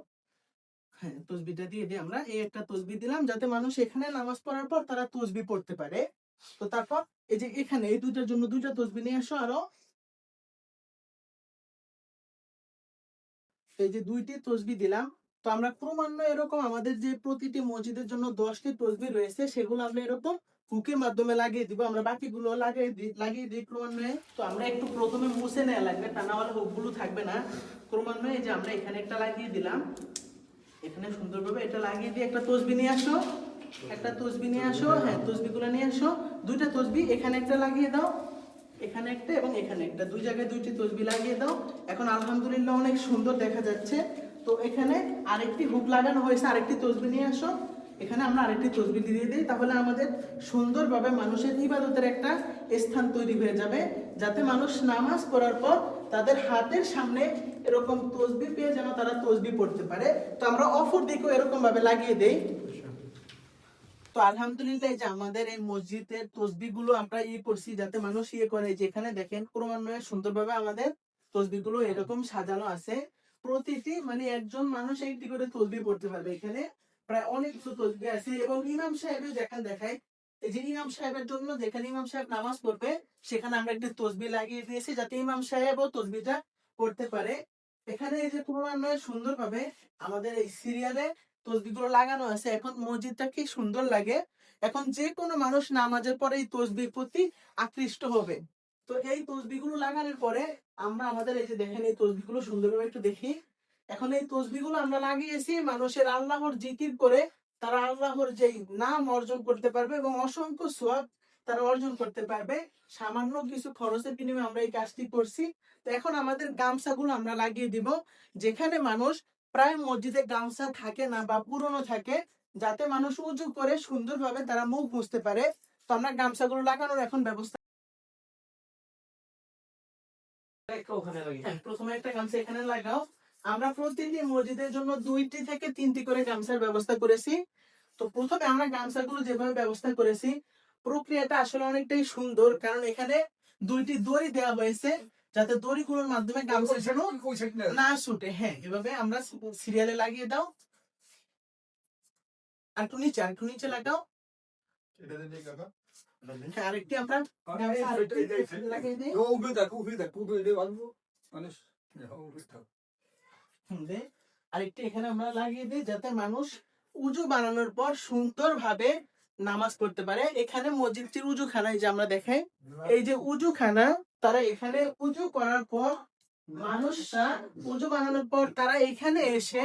হ্যাঁ, তসবিহটা দিয়ে দিই আমরা। এই একটা তসবিহ দিলাম যাতে মানুষ এখানে নামাজ পড়ার পর তারা তসবিহ পড়তে পারে। তো তারপর এই যে এখানে এই 2টার জন্য 2টা তসবিহ নিয়ে আসো আরো। এই যে 2টি তসবিহ দিলাম। তো আমরা ক্রমান্বয়ে এরকম আমাদের যে প্রতিটি মসজিদের জন্য 10টি তসবিহ রয়েছে, সেগুলো আমরা এরকম হুকের মাধ্যমে লাগিয়ে দিব। আমরা বাকিগুলো লাগিয়ে দিই ক্রমান্বয়ে। তো আমরা একটু প্রথমে মুছে নেওয়া লাগবে, তা না হলে হুকগুলো থাকবে না। ক্রমান্বয়ে যে আমরা এখানে একটা লাগিয়ে দিলাম, এখানে সুন্দরভাবে এটা লাগিয়ে দিয়ে একটা তসবি নিয়ে আসো, একটা তসবি নিয়ে আসো, হ্যাঁ তসবিগুলো নিয়ে আসো, দুইটা তসবি এখানে একটা লাগিয়ে দাও, এখানে একটা এবং এখানে একটা, দুই জায়গায় দুইটি তসবি লাগিয়ে দাও। এখন আলহামদুলিল্লাহ অনেক সুন্দর দেখা যাচ্ছে। তো এখানে আরেকটি হুক লাগানো হয়েছে, আরেকটি তসবি নিয়ে আসো, এখানে আমরা আরেকটি তসবি দিয়ে দিই, তাহলে আমাদের সুন্দরভাবে মানুষের ইবাদতের একটা স্থান তৈরি হয়ে যাবে, যাতে মানুষ নামাজ পড়ার পর তাদের হাতের সামনে এরকম তসবি পেয়ে যেন তারা তসবি পড়তে পারে। তো আমরা অপর দিকেও এরকম ভাবে লাগিয়ে দেই। তো আলহামদুলিল্লাহ এই যে আমাদের এই মসজিদের তসবিগুলো আমরা করছি যাতে মানুষ করে, যেখানে দেখেন ক্রমান্বয়ে সুন্দরভাবে আমাদের তসবিগুলো এরকম সাজানো আছে। প্রতিটি মানে একজন মানুষ একটি করে তসবি পড়তে পারবে। এখানে প্রায় অনেকগুলো তসবি আছে এবং ইমাম সাহেবের যেখানে দেখায়, এই যে ইমাম সাহেবের জন্য যেখানে ইমাম সাহেব নামাজ পড়বে সেখানে আমরা একটি তসবি লাগিয়ে দিয়েছি যাতে ইমাম সাহেবও তসবিটা পড়তে পারে। এখানে এই যে ক্রমান্বয়ে সুন্দরভাবে আমাদের এই সিরিয়ালে তসবিগুলো লাগানো আছে। এখন মসজিদটা কি সুন্দর লাগে, এখন যে কোনো মানুষ নামাজের পরে এই তসবির প্রতি আকৃষ্ট হবে। তো এই তসবিগুলো লাগানোর পরে আমরা আমাদের এই যে দেখেন এই তসবিগুলো সুন্দরভাবে একটু দেখি। এখন এই তসবিগুলো আমরা লাগিয়েছি মানুষের আল্লাহর জিকির করে তারা আল্লাহর যেই নাম অর্জন করতে পারবে এবং অসংখ্য সওয়াব তারা অর্জন করতে পারবে। সামান্য কিছু খরচের বিনিময়ে আমরা এই কাজটি করছি। তো এখন আমাদের গামছাগুলো আমরা লাগিয়ে দিব, যেখানে মানুষ প্রায় মসজিদে গামছা থাকে না বা পুরনো থাকে, যাতে মানুষ উজু করে সুন্দরভাবে তারা মুখ মুছতে পারে। তো আমরা গামছাগুলো লাগানোর এখন ব্যবস্থা। হ্যাঁ, প্রথমে একটা গামছা এখানে লাগাও। আমরা প্রতিটি মসজিদের জন্য 2টি থেকে 3টি করে গামছার ব্যবস্থা করেছি। তো প্রথমে আমরা গামছাগুলো যেভাবে ব্যবস্থা করেছি, প্রক্রিয়াটা আসলে অনেকটাই সুন্দর, কারণ এখানে 2টি দড়ি দেওয়া হয়েছে যাতে দড়িগুলোর মাধ্যমে গামছা যেন না ছুটে। হ্যাঁ, এভাবে আমরা সিরিয়ালে লাগিয়ে দাও। আর একটু নিচে লাগাও। হ্যাঁ, আরেকটি আমরা গামছা আরেকটি লাগিয়ে দিই। আরেকটি এখানে আমরা লাগিয়ে দিই যাতে মানুষ উজু বানানোর পর সুন্দরভাবে নামাজ পড়তে পারে। এখানে মসজিদটির উজুখানায় যে আমরা দেখাই, এই যে উজুখানা, তারা এখানে উজু করার পর মানুষরা উজু বানানোর পর তারা এখানে এসে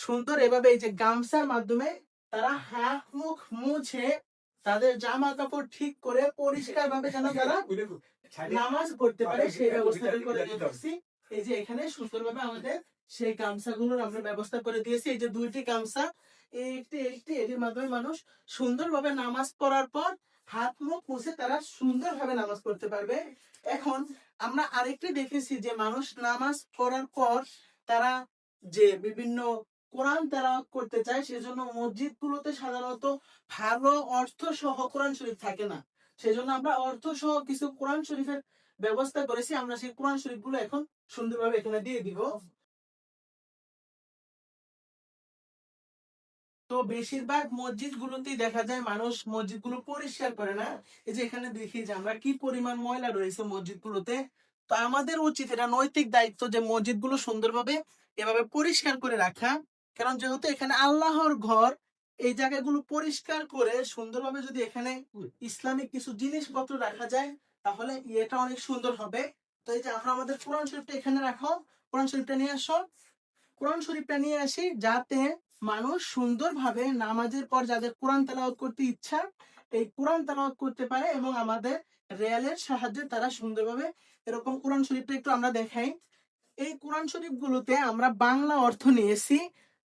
সুন্দর এভাবে এই যে গামছার মাধ্যমে তারা হাত মুখ মুছে তাদের জামা কাপড় ঠিক করে পরিষ্কার ভাবে যেন তারা নামাজ পড়তে পারে সেই ব্যবস্থা করে দিয়েছি। এই যে এখানে সুন্দরভাবে আমাদের সেই গামছাগুলোর আমরা ব্যবস্থা করে দিয়েছি। এই যে 2টি গামছা, এটির মাধ্যমে মানুষ সুন্দরভাবে নামাজ পড়ার পর হাত মুখ মুছে তারা সুন্দরভাবে নামাজ পড়তে পারবে। এখন আমরা আরেকটি দেখেছি যে মানুষ নামাজ পড়ার পর তারা যে বিভিন্ন কোরআন তেলাওয়াত করতে চায়, সেজন্য মসজিদগুলোতে সাধারণত ভালো অর্থ সহ কোরআন শরীফ থাকে না, সেজন্য আমরা অর্থ সহ কিছু কোরআন শরীফের ব্যবস্থা করেছি। আমরা সেই কোরআন শরীফগুলো এখন সুন্দরভাবে এখানে দিয়ে দিব। তো বেশিরভাগ মসজিদ গুলোতেই দেখা যায় মানুষ মসজিদ গুলো পরিষ্কার করে না। এই যে এখানে দেখি যে আমরা কি পরিমাণ ময়লা রয়েছে মসজিদ গুলোতে। তো আমাদের উচিত, এটা নৈতিক দায়িত্ব যে মসজিদ গুলো সুন্দরভাবে এভাবে পরিষ্কার করে রাখা, কারণ যেহেতু এখানে আল্লাহর ঘর, এই জায়গাগুলো পরিষ্কার করে সুন্দরভাবে যদি এখানে ইসলামিক কিছু জিনিসপত্র রাখা যায় তাহলে এটা অনেক সুন্দর হবে। তো এই যে আমরা আমাদের কোরআন শরীফটা এখানে রাখো, কোরআন শরীফটা নিয়ে আসো, কোরআন শরীফটা নিয়ে আসি যাতে মানুষ সুন্দরভাবে নামাজের পর যাদের কোরআন তেলাওয়াত করতে ইচ্ছা এই কোরআন তেলাওয়াত করতে পারে এবং আমাদের রেলের সাহায্যে তারা সুন্দরভাবে এরকম কোরআন শরীফটা একটু আমরা দেখাই। এই কোরআন শরীফ গুলোতে আমরা বাংলা অর্থ নিয়েছি।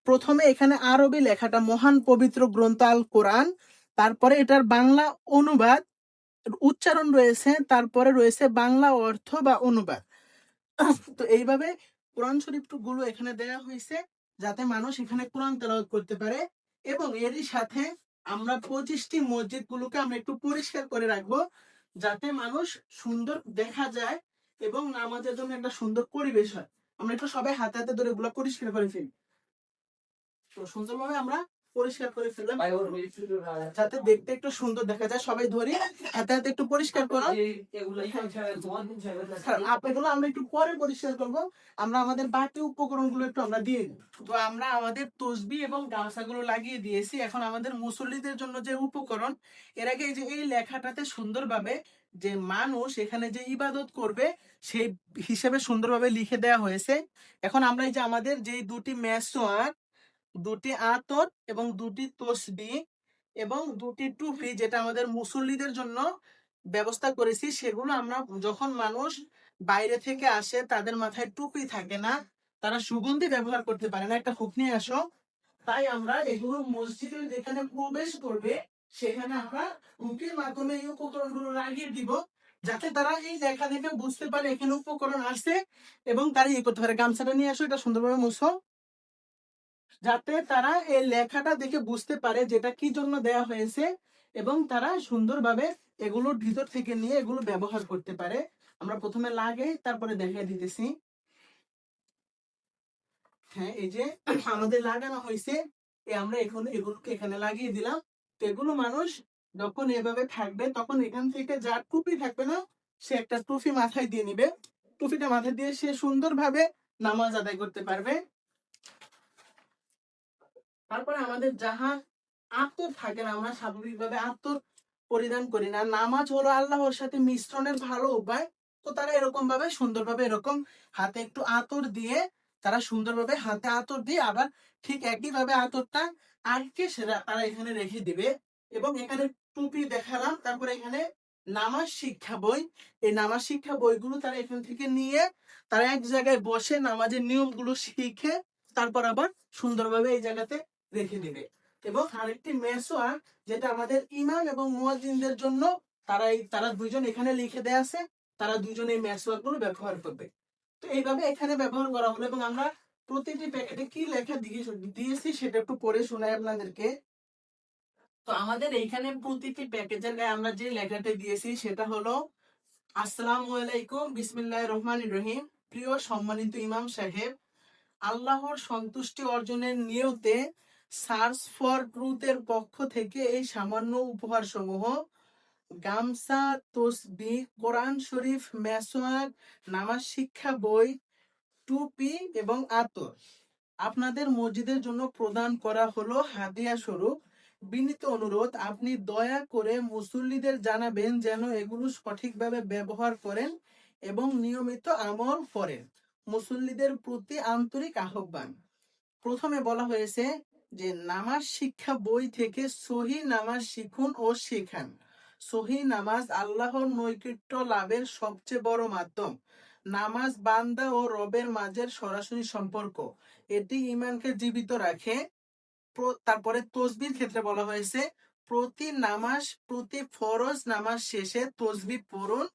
প্রথমে এখানে আরবি লেখাটা মহান পবিত্র গ্রন্থ আল কোরআন, তারপরে এটার বাংলা অনুবাদ উচ্চারণ রয়েছে, তারপরে রয়েছে বাংলা অর্থ বা অনুবাদ। তো এইভাবে কোরআন শরীফ গুলো এখানে দেওয়া হয়েছে যাতে মানুষ এখানে কোরআন তেলাওয়াত করতে পারে। এবং এরই সাথে আমরা 25টি মসজিদ গুলোকে আমরা একটু পরিষ্কার করে রাখবো যাতে মানুষ সুন্দর দেখা যায় এবং নামাজের জন্য একটা সুন্দর পরিবেশ হয়। আমরা একটু সবাই হাতে হাতে ধরে এগুলো পরিষ্কার করে ফেলি। তো সুন্দরভাবে আমরা পরিষ্কার করে ফেললাম যাতে দেখতে একটু সুন্দর দেখা যায়। সবাই ধরে হাতে হাতে একটু পরিষ্কার করো। এগুলো আমরা একটু পরে পরিষ্কার করবো। আমরা আমাদের বাকি উপকরণ গুলো একটু আমরা দিয়ে দিই। তো আমরা আমাদের তসবি এবং গামছাগুলো লাগিয়ে দিয়েছি। এখন আমাদের মুসল্লিদের জন্য যে উপকরণ, এর আগে এই যে এই লেখাটাতে সুন্দরভাবে যে মানুষ এখানে যে ইবাদত করবে সেই হিসেবে সুন্দরভাবে লিখে দেওয়া হয়েছে। এখন আমরা এই যে আমাদের যে 2টি মেসওয়াক দুটি আতর এবং দুটি তসবিহ এবং দুটি টুপি, যেটা আমাদের মুসল্লিদের জন্য ব্যবস্থা করেছি। সেগুলো আমরা যখন মানুষ বাইরে থেকে আসে, তাদের মাথায় টুপি থাকে না, তারা সুগন্ধি ব্যবহার করতে পারে না, একটা হুক নিয়ে আসো, তাই আমরা এগুলো মসজিদে যেখানে প্রবেশ করবে সেখানে আমরা হুকের মাধ্যমে এই উপকরণগুলো লাগিয়ে দিব, যাতে তারা এই লেখা দেখে বুঝতে পারে এখানে উপকরণ আছে এবং তারা ইয়ে করতে পারে। গামছাটা নিয়ে আসো, এটা সুন্দরভাবে মুছো, যাতে তারা এই লেখাটা দেখে বুঝতে পারে যেটা কি জন্য দেয়া হয়েছে এবং তারা সুন্দরভাবে এগুলোর ভিতর থেকে নিয়ে এগুলো ব্যবহার করতে পারে। আমরা প্রথমে লাগাই, তারপরে দেখিয়ে দিতেছি। হ্যাঁ, এই যে আমাদের লাগানো হয়েছে, আমরা এখন এগুলোকে এখানে লাগিয়ে দিলাম। তো এগুলো মানুষ যখন এভাবে থাকবে, তখন এখান থেকে যার টুপি থাকবে না, সে একটা টুপি মাথায় দিয়ে নিবে। টুপিটা মাথায় দিয়ে সে সুন্দরভাবে নামাজ আদায় করতে পারবে। তারপরে আমাদের যাহা আতর থাকে না, আমরা স্বাভাবিকভাবে আতর পরিধান করি না। নামাজ হলো আল্লাহর সাথে মিশ্রণের ভালো উপায়। তো তারা এরকম ভাবে সুন্দরভাবে এরকম হাতে একটু আতর দিয়ে, তারা সুন্দরভাবে হাতে আতর দিয়ে আবার ঠিক একইভাবে আতরটা আটকে সেটা তারা এখানে রেখে দিবে। এবং এখানে টুপি দেখালাম, তারপরে এখানে নামাজ শিক্ষা বই, এই নামাজ শিক্ষা বইগুলো তারা এখান থেকে নিয়ে তারা এক জায়গায় বসে নামাজের নিয়মগুলো শিখে তারপর আবার সুন্দরভাবে এই জায়গাতে রেখে দিবে। এবং আরেকটি মেসওয়াক, যেটা আমাদের ইমাম এবং মুয়াজ্জিনদের জন্য, তারা দুইজন এখানে লিখে দেয়া আছে, তারা দুইজন এই মেসওয়াক গুলো ব্যবহার করবে। তো এইভাবে এখানে ব্যবহার করা হলো। এবং আমরা প্রতিটি প্যাকেটে কি লেখা দিয়েছি সেটা একটু পড়ে শোনাই আপনাদেরকে। তো আমাদের এইখানে প্রতিটি প্যাকেজের গায়ে আমরা যে লেখাটা দিয়েছি সেটা হলো আসসালামু আলাইকুম, বিসমিল্লাহির রহমানির রহিম। প্রিয় সম্মানিত ইমাম সাহেব, আল্লাহর সন্তুষ্টি অর্জনের নিয়তে সার্চ ফর ট্রুথের পক্ষ থেকে এই সামান্য উপহার সমূহ: গামছা, তসবিহ, কোরআন শরীফ, মেসওয়াক, নামাজ শিক্ষা বই, টুপি এবং আতর আপনাদের মসজিদের জন্য প্রদান করা হলো হাদিয়া স্বরূপ। বিনীত অনুরোধ, আপনি দয়া করে মুসল্লিদের জানাবেন যেন এগুলো সঠিকভাবে ব্যবহার করেন এবং নিয়মিত আমল করেন। মুসল্লিদের প্রতি আন্তরিক আহ্বান। প্রথমে বলা হয়েছে যে নামাজ শিক্ষা বই থেকে সহি নামাজ শিখুন ও শেখান। সহি নামাজ আল্লাহর নৈকট্য লাভের সবচেয়ে বড় মাধ্যম। নামাজ বান্দা ও রবের মাঝের সরাসরি সম্পর্ক, এটি ঈমানকে জীবিত রাখে। তারপরে তসবির ক্ষেত্রে বলা হয়েছে প্রতি ফরজ নামাজ শেষে তসবিহ পড়ুন,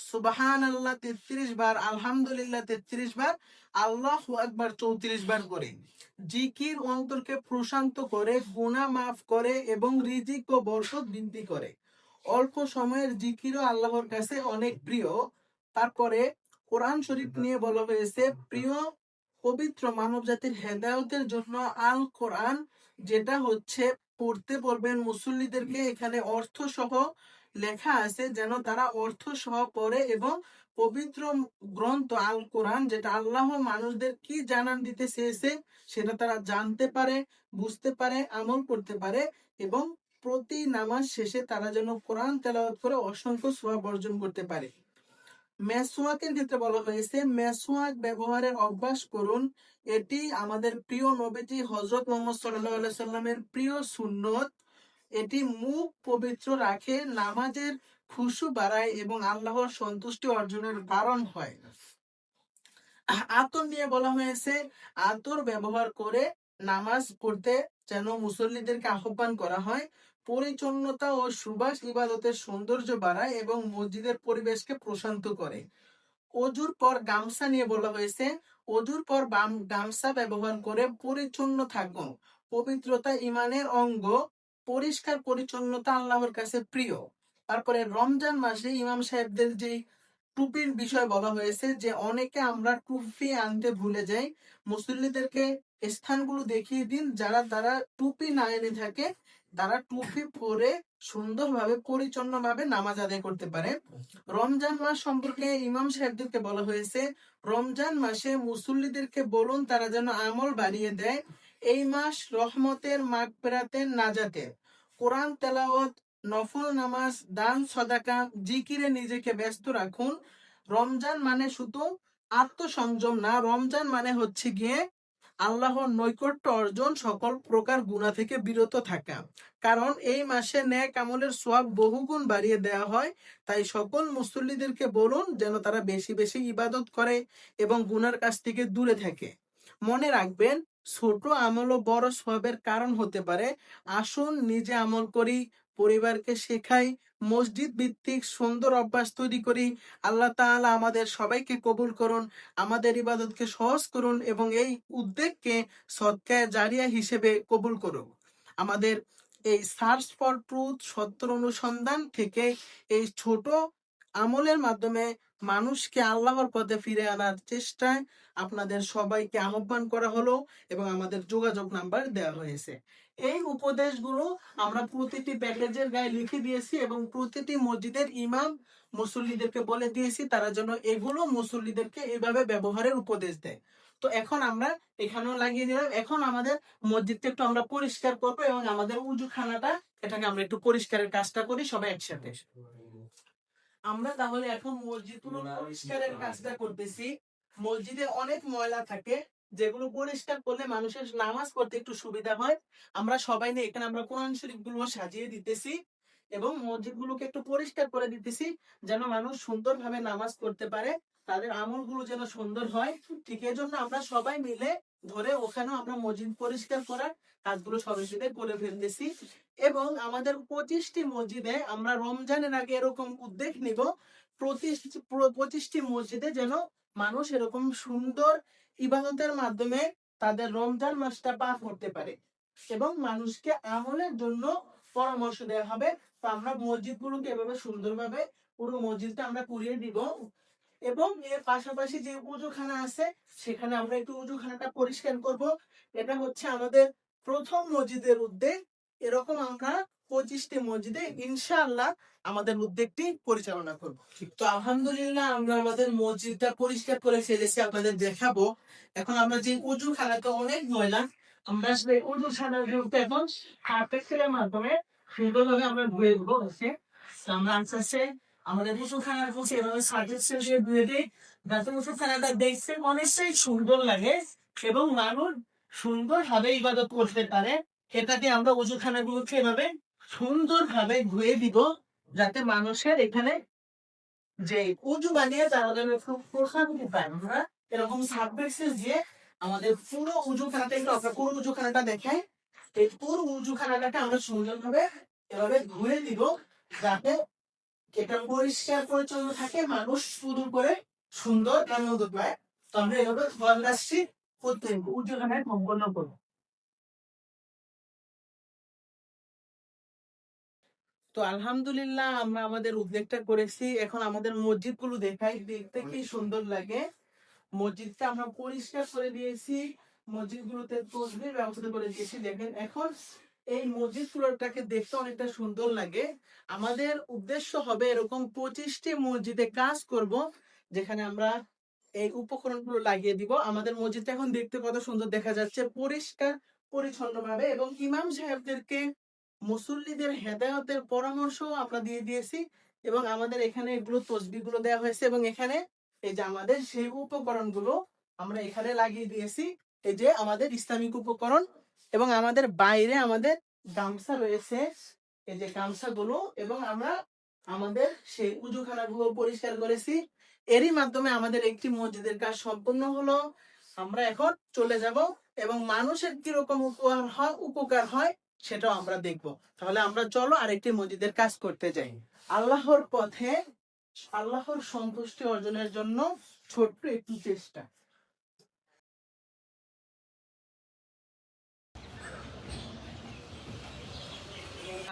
সুবহানাল্লাহ 33 বার, আলহামদুলিল্লাহ 33 বার, আল্লাহু আকবার 34 বার করে। জিকির অন্তরকে প্রশান্ত করে, গুনাহ মাফ করে এবং রিজিক ও বরকত বৃদ্ধি করে। অল্প সময়ের জিকিরও আল্লাহর কাছে অনেক প্রিয়। তারপরে কোরআন শরীফ নিয়ে বলা হয়েছে প্রিয় পবিত্র মানব জাতির হেদায়েতের জন্য আল কোরআন, যেটা হচ্ছে পড়তে বলবেন মুসল্লিদেরকে। এখানে অর্থ সহ লেখা আছে যেন তারা অর্থ সহ পড়ে এবং পবিত্র গ্রন্থ আল কোরআন, যেটা আল্লাহ মানুষদের কি জানান দিতে চেয়েছে সেটা তারা জানতে পারে, বুঝতে পারে, আমল করতে পারে। এবং প্রতি নামাজ শেষে তারা যেন কোরআন তেলাওয়াত করে অসংখ্য সওয়াব অর্জন করতে পারে। মেসওয়াকের ক্ষেত্রে বলা হয়েছে মেসওয়াক ব্যবহারের অভ্যাস করুন। এটি আমাদের প্রিয় নবীজি হযরত মুহাম্মদ সাল্লাল্লাহু আলাইহি সাল্লামের প্রিয় সুন্নত। এটি মুখ পবিত্র রাখে, নামাজের খুশু বাড়ায় এবং আল্লাহর সন্তুষ্টি অর্জনের কারণ হয়। আতর নিয়ে বলা হয়েছে আতর ব্যবহার করে নামাজ পড়তে যেন মুসল্লিদেরকে আহ্বান করা হয়। পরিচ্ছন্নতা ও সুবাস ইবাদতের সৌন্দর্য বাড়ায় এবং মসজিদের পরিবেশকে প্রশান্ত করে। অজুর পর গামছা নিয়ে বলা হয়েছে অজুর পর গামছা ব্যবহার করে পরিচ্ছন্ন থাকুন। পবিত্রতা ইমানের অঙ্গ, পরিষ্কার পরিচ্ছন্নতা আল্লাহর কাছে প্রিয়। তারপরে রমজান মাসে ইমাম সাহেবদের যে টুপির বিষয় বলা হয়েছে যে অনেকে আমরা টুপি আনতে ভুলে যাই। মুসল্লিদেরকে স্থানগুলো দেখিয়ে দিন যারা টুপি না এনে থাকে, তারা টুপি পরে সুন্দরভাবে পরিচ্ছন্নভাবে নামাজ আদায় করতে পারে। রমজান মাস সম্পর্কে ইমাম সাহেবদেরকে বলা হয়েছে রমজান মাসে মুসল্লিদেরকে বলুন তারা যেন আমল বাড়িয়ে দেয়। এই মাস রহমতের, মাগফিরাতের, নাজাতের। কোরআন তেলাওয়াত, নফল নামাজ, দান, সদাকা, জিকিরে নিজেকে ব্যস্ত রাখুন। রমজান মানে শুধু আত্মসংযম না, রমজান মানে হচ্ছে গিয়ে আল্লাহর নৈকট্য অর্জন, সকল প্রকার গুনাহ থেকে বিরত থাকা। কারণ এই মাসে নেক আমলের সওয়াব বহুগুণ বাড়িয়ে দেওয়া হয়। তাই সকল মুসল্লিদেরকে বলুন যেন তারা বেশি বেশি ইবাদত করে এবং গুনার কাছ থেকে দূরে থাকে। মনে রাখবেন, ছোট আমলও বড় সওয়াবের কারণ হতে পারে। আসুন নিজে আমল করি, পরিবারকে শেখাই, মসজিদ ভিত্তিক সুন্দর অভ্যাস তৈরি করি। আল্লাহ তাআলা আমাদের সবাইকে কবুল করুন, আমাদের ইবাদতকে সহজ করুন এবং এই উদ্যোগকে সদকায়ে জারিয়া হিসেবে কবুল করুন। আমাদের এই সার্চ ফর ট্রুথ, সত্যের অনুসন্ধান থেকে এই ছোট আমলের মাধ্যমে মানুষকে আল্লাহর পথে ফিরে আনার চেষ্টায় আপনাদের সবাইকে আহ্বান করা হলো এবং আমাদের যোগাযোগ নাম্বার দেওয়া হয়েছে। এই উপদেশগুলো আমরা প্রতিটি প্যাকেজের গায়ে লিখে দিয়েছি এবং প্রতিটি মসজিদের ইমাম মুসল্লিদেরকে বলে দিয়েছি তারা যেন এগুলো মুসল্লিদেরকে এভাবে ব্যবহারের উপদেশ দেয়। তো এখন আমরা এখানেও লাগিয়ে দিলাম। এখন আমাদের মসজিদটা একটু আমরা পরিষ্কার করবো এবং আমাদের উজুখানাটা, এটাকে আমরা একটু পরিষ্কারের কাজটা করি সবাই একসাথে। আমরা তাহলে এখন মসজিদগুলো পরিষ্কারের কাজটা করতেছি। মসজিদে অনেক ময়লা থাকে যেগুলো পরিষ্কার করলে মানুষের নামাজ পড়তে একটু সুবিধা হয়। আমরা সবাই নিয়ে এখানে আমরা কোরআন শরীফ গুলো সাজিয়ে দিতেছি এবং মসজিদগুলোকে একটু পরিষ্কার করে দিতেছি যেন মানুষ সুন্দরভাবে নামাজ পড়তে পারে, তাদের আমলগুলো যেন সুন্দর হয়। ঠিক এই জন্য আমরা সবাই মিলে ধরে ওখানেও আমরা মসজিদ পরিষ্কার করার কাজগুলো সবাই মিলে করে ফেলতেছি। এবং আমাদের 25টি মসজিদে আমরা রমজানের আগে এরকম উদ্যোগ নিব, 25টি মসজিদে যেন মানুষ এরকম সুন্দর ইবাদতের মাধ্যমে তাদের রমজান মাসটা পার করতে পারে এবং মানুষকে আমলের জন্য পরামর্শ দেওয়া হবে। তো আমরা মসজিদগুলোকে এভাবে সুন্দরভাবে পুরো মসজিদটা আমরা পুড়িয়ে দিব এবং এর পাশাপাশি যে উজুখানা আছে সেখানে আমরা একটু উজুখানাটা পরিষ্কার করব। এটা হচ্ছে আমাদের প্রথম মসজিদের উদ্যোগ। এরকম আমরা 25টি মসজিদে ইনশাআল্লাহ আমাদের উদ্যোগটি পরিচালনা করব। তো আলহামদুলিল্লাহ আমরা আমাদের মসজিদটা পরিষ্কার করে ফেলেছি, আপনাদের দেখাবো। এখন আমরা যে উজুখানাটা অনেক ময়লা, আমরা সেই উজুখানার এখন হারপেক্সের মাধ্যমে সুন্দরভাবে আমরা ধুয়ে দেবো। আমরা আস্তে আমাদের উজুখানার কাছে এভাবে সাজেশন দিয়ে ধুয়ে দিই যাতে উজুখানাটা দেখতে অনেকটাই সুন্দর লাগে এবং মানুষ সুন্দরভাবে ইবাদত করতে পারে। এটাতে আমরা উজুখানাগুলোকে এভাবে সুন্দরভাবে ধুয়ে দিব যাতে মানুষের এখানে যে উজু বানিয়ে তারা যেন খুব প্রশান্তি পায়। আমরা এরকম সাবমেক্সেস দিয়ে আমাদের পুরো উজুখানাটা একটু আমরা পুরো উজুখানাটা দেখাই। এই পুরো উজুখানাটাকে আমরা সুন্দরভাবে এভাবে ধুয়ে দিব যাতে এটা পরিষ্কার পরিচ্ছন্ন থাকে, মানুষ শুরু করে সুন্দর আনন্দ পায়। তো আমরা এভাবে ধোয়ান রাখছি প্রত্যেক উজুখানায় সম্পন্ন করবো। তো আলহামদুলিল্লাহ আমরা আমাদের উদ্যোগটা করেছি। এখন আমাদের মসজিদগুলো দেখাই, দেখতে কি সুন্দর লাগে। মসজিদটা আমরা পরিষ্কার করে দিয়েছি, মসজিদগুলোতে তসবির ব্যবস্থা করে দিয়েছি। দেখেন এখন এই মসজিদগুলোটাকে দেখতে অনেকটা সুন্দর লাগে। আমাদের উদ্দেশ্য হবে এরকম 25টি মসজিদে কাজ করব যেখানে আমরা এই উপকরণগুলো লাগিয়ে দিব। আমাদের মসজিদটা এখন দেখতে কত সুন্দর দেখা যাচ্ছে, পরিষ্কার পরিচ্ছন্ন ভাবে। এবং ইমাম সাহেবদেরকে মুসল্লিদের হেদায়েতের পরামর্শ আমরা দিয়ে দিয়েছি এবং আমাদের এখানে এগুলো তসবিহগুলো দেওয়া হয়েছে এবং এখানে এই যে আমাদের সেই উপকরণগুলো আমরা এখানে লাগিয়ে দিয়েছি। এই যে আমাদের ইসলামিক উপকরণ এবং আমাদের বাইরে আমাদের গামছা রয়েছে, এই যে গামছাগুলো, এবং আমরা আমাদের সেই উজুখানাগুলো পরিষ্কার করেছি। এরই মাধ্যমে আমাদের একটি মসজিদের কাজ সম্পূর্ণ হলো। আমরা এখন চলে যাব এবং মানুষের কিরকম উপকার হয় সেটাও আমরা দেখবো। তাহলে আমরা চলো আরেকটি মসজিদের কাজ করতে যাই। আল্লাহর পথে আল্লাহর সন্তুষ্টি অর্জনের জন্য ছোট্ট একটি চেষ্টা।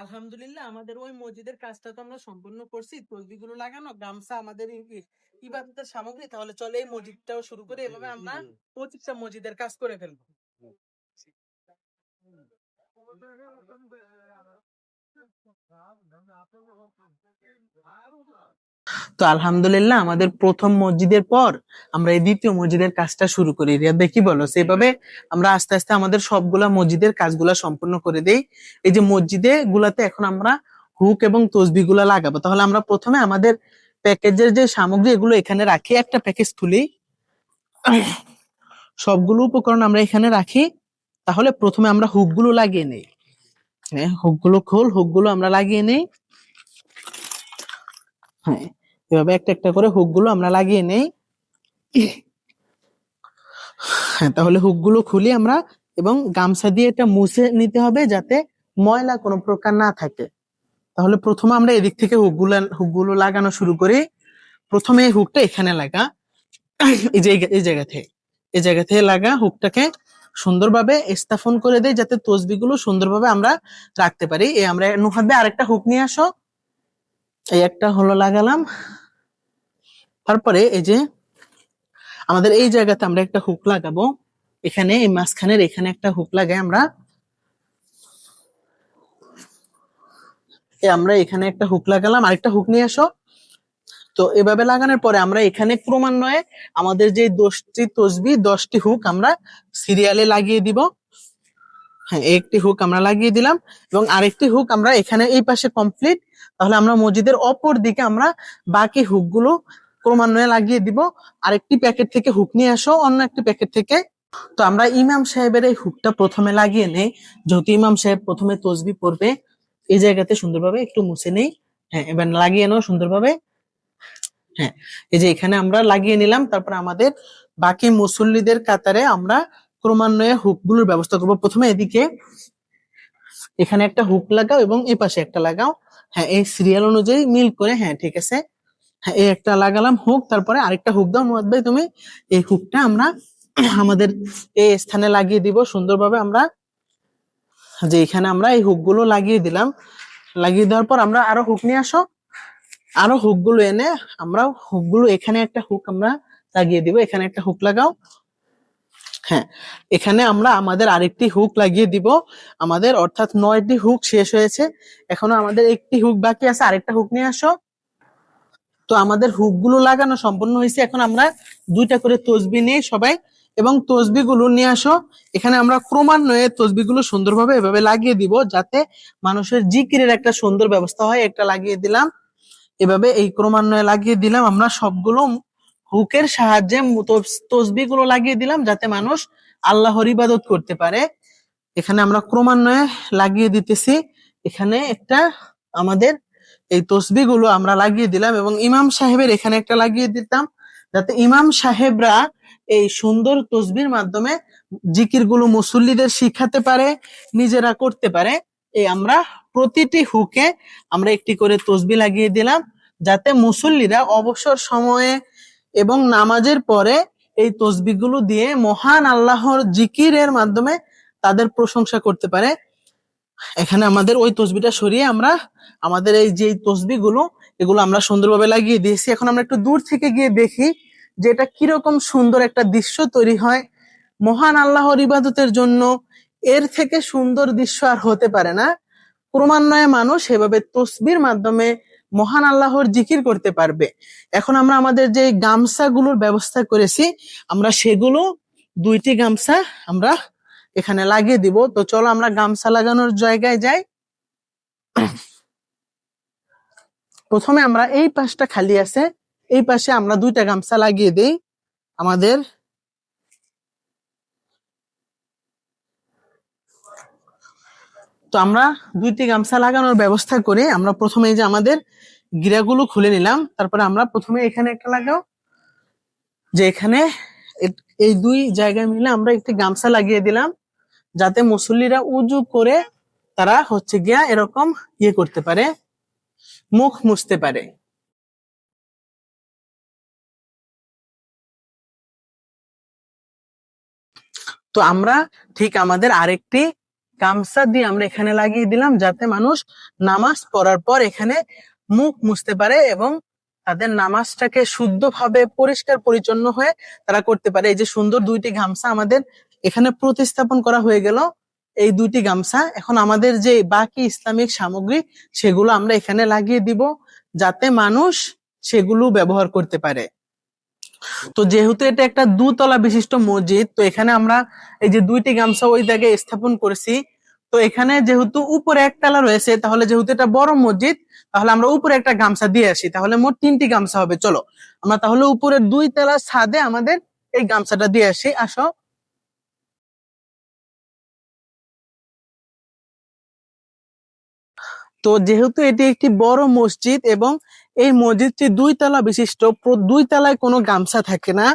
আলহামদুলিল্লাহ আমাদের ওই মসজিদের কাজটা তো আমরা সম্পূর্ণ করছি, তসবিহগুলো লাগানো, গামছা আমাদের ইবাদতের সামগ্রী। তাহলে চলে এই মসজিদটাও শুরু করে এভাবে আমরা 25টা মসজিদের কাজ করে ফেলবো। তো আলহামদুলিল্লাহ আমাদের প্রথম মসজিদের পর আমরা এই দ্বিতীয় মসজিদের কাজটা শুরু করি। রিয়াদে কি বলো? সেভাবে আমরা আস্তে আস্তে আমাদের সবগুলা মসজিদের কাজগুলা সম্পূর্ণ করে দেই। এই যে মসজিদে গুলাতে এখন আমরা হুক এবং তসবিহ গুলা লাগাবো। তাহলে আমরা প্রথমে আমাদের প্যাকেজের যে সামগ্রী এগুলো এখানে রাখি, একটা প্যাকেজ খুলি। সবগুলো উপকরণ আমরা এখানে রাখি। তাহলে প্রথমে আমরা হুকগুলো লাগিয়ে নেই। হ্যাঁ, হুকগুলো খোল, হুকগুলো আমরা লাগিয়ে নেই। হ্যাঁ, এভাবে একটা একটা করে হুকগুলো আমরা লাগিয়ে নেই। হ্যাঁ, তাহলে হুকগুলো খুলি আমরা, এবং গামছা দিয়ে এটা মুছে নিতে হবে যাতে ময়লা কোনো প্রকার না থাকে। তাহলে প্রথমে আমরা এদিক থেকে হুকগুলো লাগানো শুরু করি। প্রথমে এই হুকটা এখানে লাগা, এই যে এই জায়গা থেকে লাগা হুকটাকে সুন্দরভাবে স্থাপন করে দেয় যাতে তসবিগুলো সুন্দরভাবে আমরা রাখতে পারি। এই আমরা নুহাবে আরেকটা হুক নিয়ে আসো। এই একটা হলো লাগালাম। তারপরে এই যে আমাদের এই জায়গাতে আমরা একটা হুক লাগাবো। এখানে এই মাঝখানের এখানে একটা হুক লাগাই আমরা। আমরা এখানে একটা হুক লাগালাম, আরেকটা হুক নিয়ে আসো। তো এভাবে লাগানোর পরে আমরা এখানে ক্রমান্বয়ে আমাদের যে 10টি তসবি 10টি হুক আমরা সিরিয়ালে লাগিয়ে দিব। হ্যাঁ, একটি হুক আমরা লাগিয়ে দিলাম এবং আরেকটি হুক আমরা এখানে এই পাশে কমপ্লিট। তাহলে আমরা মসজিদের অপর দিকে আমরা বাকি হুকগুলো ক্রমান্বয়ে লাগিয়ে দিব। আরেকটি প্যাকেট থেকে হুক নিয়ে আসো, অন্য একটি প্যাকেট থেকে। তো আমরা ইমাম সাহেবের এই হুকটা প্রথমে লাগিয়ে নেই, যেহেতু ইমাম সাহেব প্রথমে তসবি পড়বে। এই জায়গাতে সুন্দরভাবে একটু মুছে নেই। হ্যাঁ, এবার লাগিয়ে নাও সুন্দরভাবে। হ্যাঁ, এই যে এখানে আমরা লাগিয়ে নিলাম। তারপর আমাদের বাকি মুসল্লিদের কাতারে আমরা ক্রমান্বয়ে হুকগুলোর ব্যবস্থা করব। প্রথমে এদিকে এখানে একটা হুক লাগাও এবং এই পাশে একটা লাগাও। হ্যাঁ, এই সিরিয়াল অনুযায়ী মিল করে। হ্যাঁ, ঠিক আছে। হ্যাঁ, এই একটা লাগালাম হুক, তারপরে আরেকটা হুক দাও মুয়াদ ভাই তুমি। এই হুকটা আমরা আমাদের এই স্থানে লাগিয়ে দিব সুন্দরভাবে। আমরা যে এখানে আমরা এই হুকগুলো লাগিয়ে দিলাম। লাগিয়ে দেওয়ার পর আমরা আরো হুক নিয়ে আসো। আরো হুকগুলো এনে আমরা হুকগুলো এখানে একটা হুক আমরা লাগিয়ে দিব। এখানে একটা হুক লাগাও। হ্যাঁ, এখানে আমরা আমাদের আরেকটি হুক লাগিয়ে দিব। আমাদের অর্থাৎ 9টি হুক শেষ হয়েছে, এখনো আমাদের একটি হুক বাকি আছে। আরেকটা হুক নিয়ে আসো। তো আমাদের হুকগুলো লাগানো সম্পূর্ণ হয়েছে। এখন আমরা 2টা করে তসবি নিয়ে সবাই, এবং তসবিগুলো নিয়ে আসো। এখানে আমরা ক্রমান্বয়ে তসবিগুলো সুন্দরভাবে এভাবে লাগিয়ে দিব যাতে মানুষের জিকিরের একটা সুন্দর ব্যবস্থা হয়। একটা লাগিয়ে দিলাম, এভাবে এই ক্রমান্বয়ে লাগিয়ে দিলাম। আমরা সবগুলো হুকের সাহায্যে তসবিগুলো লাগিয়ে দিলাম যাতে মানুষ আল্লাহর ইবাদত করতে পারে। এখানে আমরা ক্রমান্বয়ে লাগিয়ে দিতেছি। এখানে একটা আমাদের এই তসবিগুলো আমরা লাগিয়ে দিলাম এবং ইমাম সাহেবের এখানে একটা লাগিয়ে দিতাম যাতে ইমাম সাহেবরা এই সুন্দর তসবির মাধ্যমে জিকিরগুলো মুসল্লিদের শিখাতে পারে, নিজেরা করতে পারে। এই আমরা প্রতিটি হুকে আমরা একটি করে তসবি লাগিয়ে দিলাম যাতে মুসল্লিরা অবসর সময়ে এবং নামাজের পরে এই তসবিগুলো দিয়ে মহান আল্লাহর জিকিরের মাধ্যমে তাদের প্রশংসা করতে পারে। এখানে আমাদের ওই তসবিটা সরিয়ে আমরা আমাদের এই যে তসবিগুলো এগুলো আমরা সুন্দরভাবে লাগিয়ে দিয়েছি। এখন আমরা একটু দূর থেকে গিয়ে দেখি যে এটা কিরকম সুন্দর একটা দৃশ্য তৈরি হয় মহান আল্লাহর ইবাদতের জন্য। এর থেকে সুন্দর দৃশ্য আর হতে পারে না। ক্রমান্বয়ে মানুষ এভাবে তসবির মাধ্যমে মহান আল্লাহর জিকির করতে পারবে। এখন আমরা আমাদের যে গামছাগুলোর ব্যবস্থা করেছি আমরা সেগুলো 2টি গামছা আমরা এখানে লাগিয়ে দিব। তো চলো আমরা গামছা লাগানোর জায়গায় যাই। প্রথমে আমরা এই পাশটা খালি আছে, এই পাশে আমরা 2টা গামছা লাগিয়ে দেই। আমাদের তো আমরা 2টি গামছা লাগানোর ব্যবস্থা করে আমরা প্রথমে এই যে আমাদের গিরাগুলো খুলে নিলাম। তারপরে আমরা প্রথমে এখানে একটা লাগাও, যে এখানে এই 2 জায়গায় মিলে আমরা একটি গামছা লাগিয়ে দিলাম যাতে মুসল্লিরা উজু করে তারা হচ্ছে গিয়া এরকম করতে পারে, মুখ মুছতে পারে। তো আমরা ঠিক আমাদের আরেকটি গামছা দিয়ে আমরা এখানে লাগিয়ে দিলাম যাতে মানুষ নামাজ পড়ার পর এখানে মুখ মুছতে পারে এবং তাদের নামাজটাকে শুদ্ধভাবে পরিষ্কার পরিচ্ছন্ন হয়ে তারা করতে পারে। এই যে সুন্দর 2টি গামছা আমাদের এখানে প্রতিস্থাপন করা হয়ে গেল। এই 2টি গামছা এখন আমাদের যে বাকি ইসলামিক সামগ্রী সেগুলো আমরা এখানে লাগিয়ে দিব যাতে মানুষ সেগুলো ব্যবহার করতে পারে। তো যেহেতু এটা একটা 2তলা বিশিষ্ট মসজিদ, তো এখানে আমরা এই যে 2টি গামছা ওই জায়গায় স্থাপন করেছি। তো এখানে যেহেতু উপরে একতলা রয়েছে, তাহলে যেহেতু এটা বড় মসজিদ তাহলে আমরা উপরে একটা গামছা দিয়ে আসি, তাহলে মোট 3টি গামছা হবে। চলো আমরা তাহলে উপরের 2তলা ছাদে আমাদের এই গামছাটা দিয়ে আসি। আসো। তো যেহেতু এটি একটি বড় মসজিদ এবং এই মসজিদটি 2 তলা বিশিষ্ট, দুই তলায় কোনো গামছা থাকে না।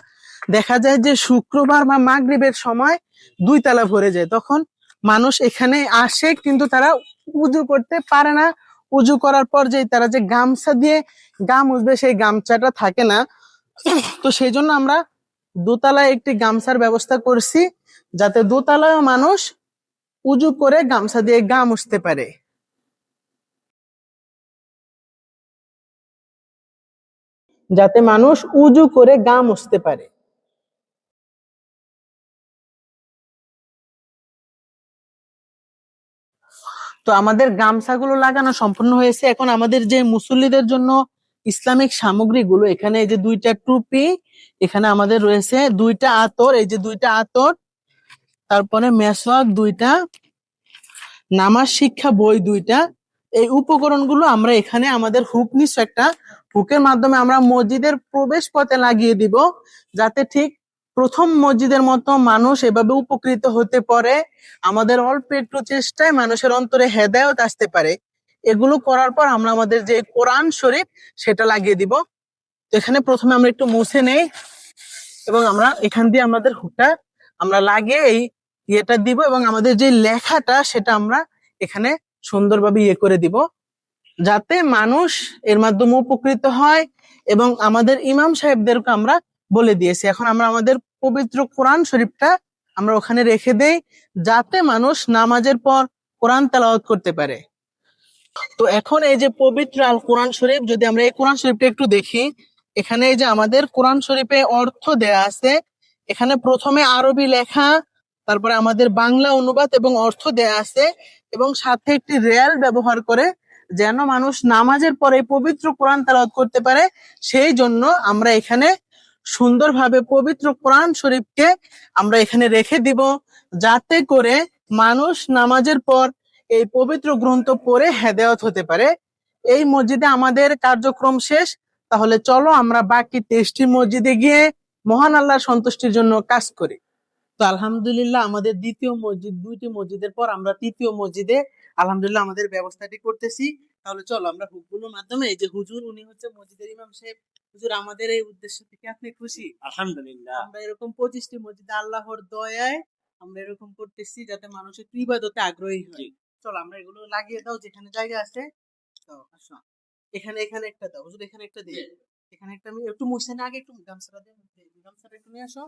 দেখা যায় যে শুক্রবার বা মাগরিবের সময় 2 তলা ভরে যায়, তখন মানুষ এখানে আসে কিন্তু তারা উজু করতে পারে না। উজু করার পর যে তারা যে গামছা দিয়ে গা মুছবে সেই গামছাটা থাকে না। তো সেই জন্য আমরা দোতলায় একটি গামছার ব্যবস্থা করছি, যাতে দোতলায় মানুষ উজু করে গামছা দিয়ে গা মুছতে পারে। যাতে মানুষ উজু করে গা মুছতে পারে। তো আমাদের গামছাগুলো লাগানো সম্পূর্ণ হয়েছে। এখন আমাদের যে মুসল্লিদের জন্য ইসলামিক সামগ্রীগুলো, এখানে এই যে 2টা টুপি, এখানে আমাদের রয়েছে 2টা আতর, এই যে 2টা আতর, তারপরে মেসওয়াক 2টা, নামাজ শিক্ষা বই 2টা। এই উপকরণগুলো আমরা এখানে আমাদের হুক নিচ একটা হুকের মাধ্যমে আমরা মসজিদের প্রবেশ পথে লাগিয়ে দিব, যাতে ঠিক প্রথম মসজিদের মতো মানুষ এভাবে উপকৃত হতে পারে। আমাদের অল্প একটু চেষ্টায় মানুষের অন্তরে হেদায়েত আসতে পারে। এগুলো করার পর আমরা আমাদের যে কোরআন শরীফ সেটা লাগিয়ে দিব। তো এখানে প্রথমে আমরা একটু মুছে নেই এবং আমরা এখান দিয়ে আমাদের হুকটা আমরা লাগিয়ে এই ইয়েটা দিব এবং আমাদের যে লেখাটা সেটা আমরা এখানে সুন্দরভাবে ইয়ে করে দিব, যাতে মানুষ এর মাধ্যমে উপকৃত হয়। এবং আমাদের ইমাম সাহেবদেরকে আমরা বলে দিয়েছি, এখন আমরা আমাদের পবিত্র কোরআন শরীফটা আমরা ওখানে রেখে দেই, যাতে মানুষ নামাজের পর কোরআন তেলাওয়াত করতে পারে। তো এখন এই যে পবিত্র আল কোরআন শরীফ, যদি আমরা এই কোরআন শরীফটা একটু দেখি, এখানে এই যে আমাদের কোরআন শরীফে অর্থ দেয়া আছে। এখানে প্রথমে আরবি লেখা, তারপরে আমাদের বাংলা অনুবাদ এবং অর্থ দেয়া আছে, এবং সাথে একটি রেল ব্যবহার করে, যেন মানুষ নামাজের পরে পবিত্র কোরআন তেলাওয়াত করতে পারে। সেই জন্য আমরা এখানে সুন্দরভাবে পবিত্র কোরআন শরীফকে আমরা এখানে রেখে দিব, যাতে করে মানুষ নামাজের পর এই পবিত্র গ্রন্থ পড়ে হেদায়েত হতে পারে। এই মসজিদে আমাদের কার্যক্রম শেষ। তাহলে চলো আমরা বাকি 23টি মসজিদে গিয়ে মহান আল্লাহর সন্তুষ্টির জন্য কাজ করি। তো আলহামদুলিল্লাহ, আমাদের দ্বিতীয় মসজিদ, 2টি মসজিদের পর আমরা তৃতীয় মসজিদে আলহামদুলিল্লাহ আমাদের ব্যবস্থাটি করতেছি। তাহলে চলো আমরা হুকগুলোর মাধ্যমে, এই যে হুজুর, উনি হচ্ছে মসজিদের ইমাম সাহেব। হুজুর, আমাদের এই উদ্দেশ্য থেকে আপনি খুশি? আলহামদুলিল্লাহ। আমরা এরকম 25টি মসজিদে আল্লাহর দয়ায় আমরা এরকম করতেছি, যাতে মানুষ একটু ইবাদতে আগ্রহী হয়। চলো আমরা এগুলো লাগিয়ে দাও যেখানে জায়গা আছে। তো আসো, এখানে এখানে একটা দাও হুজুর, এখানে একটা দিই, এখানে একটা। আমি একটু মুছে না, আগে একটু গামছাটা দিয়ে গামছাটা একটু নিয়ে আসো।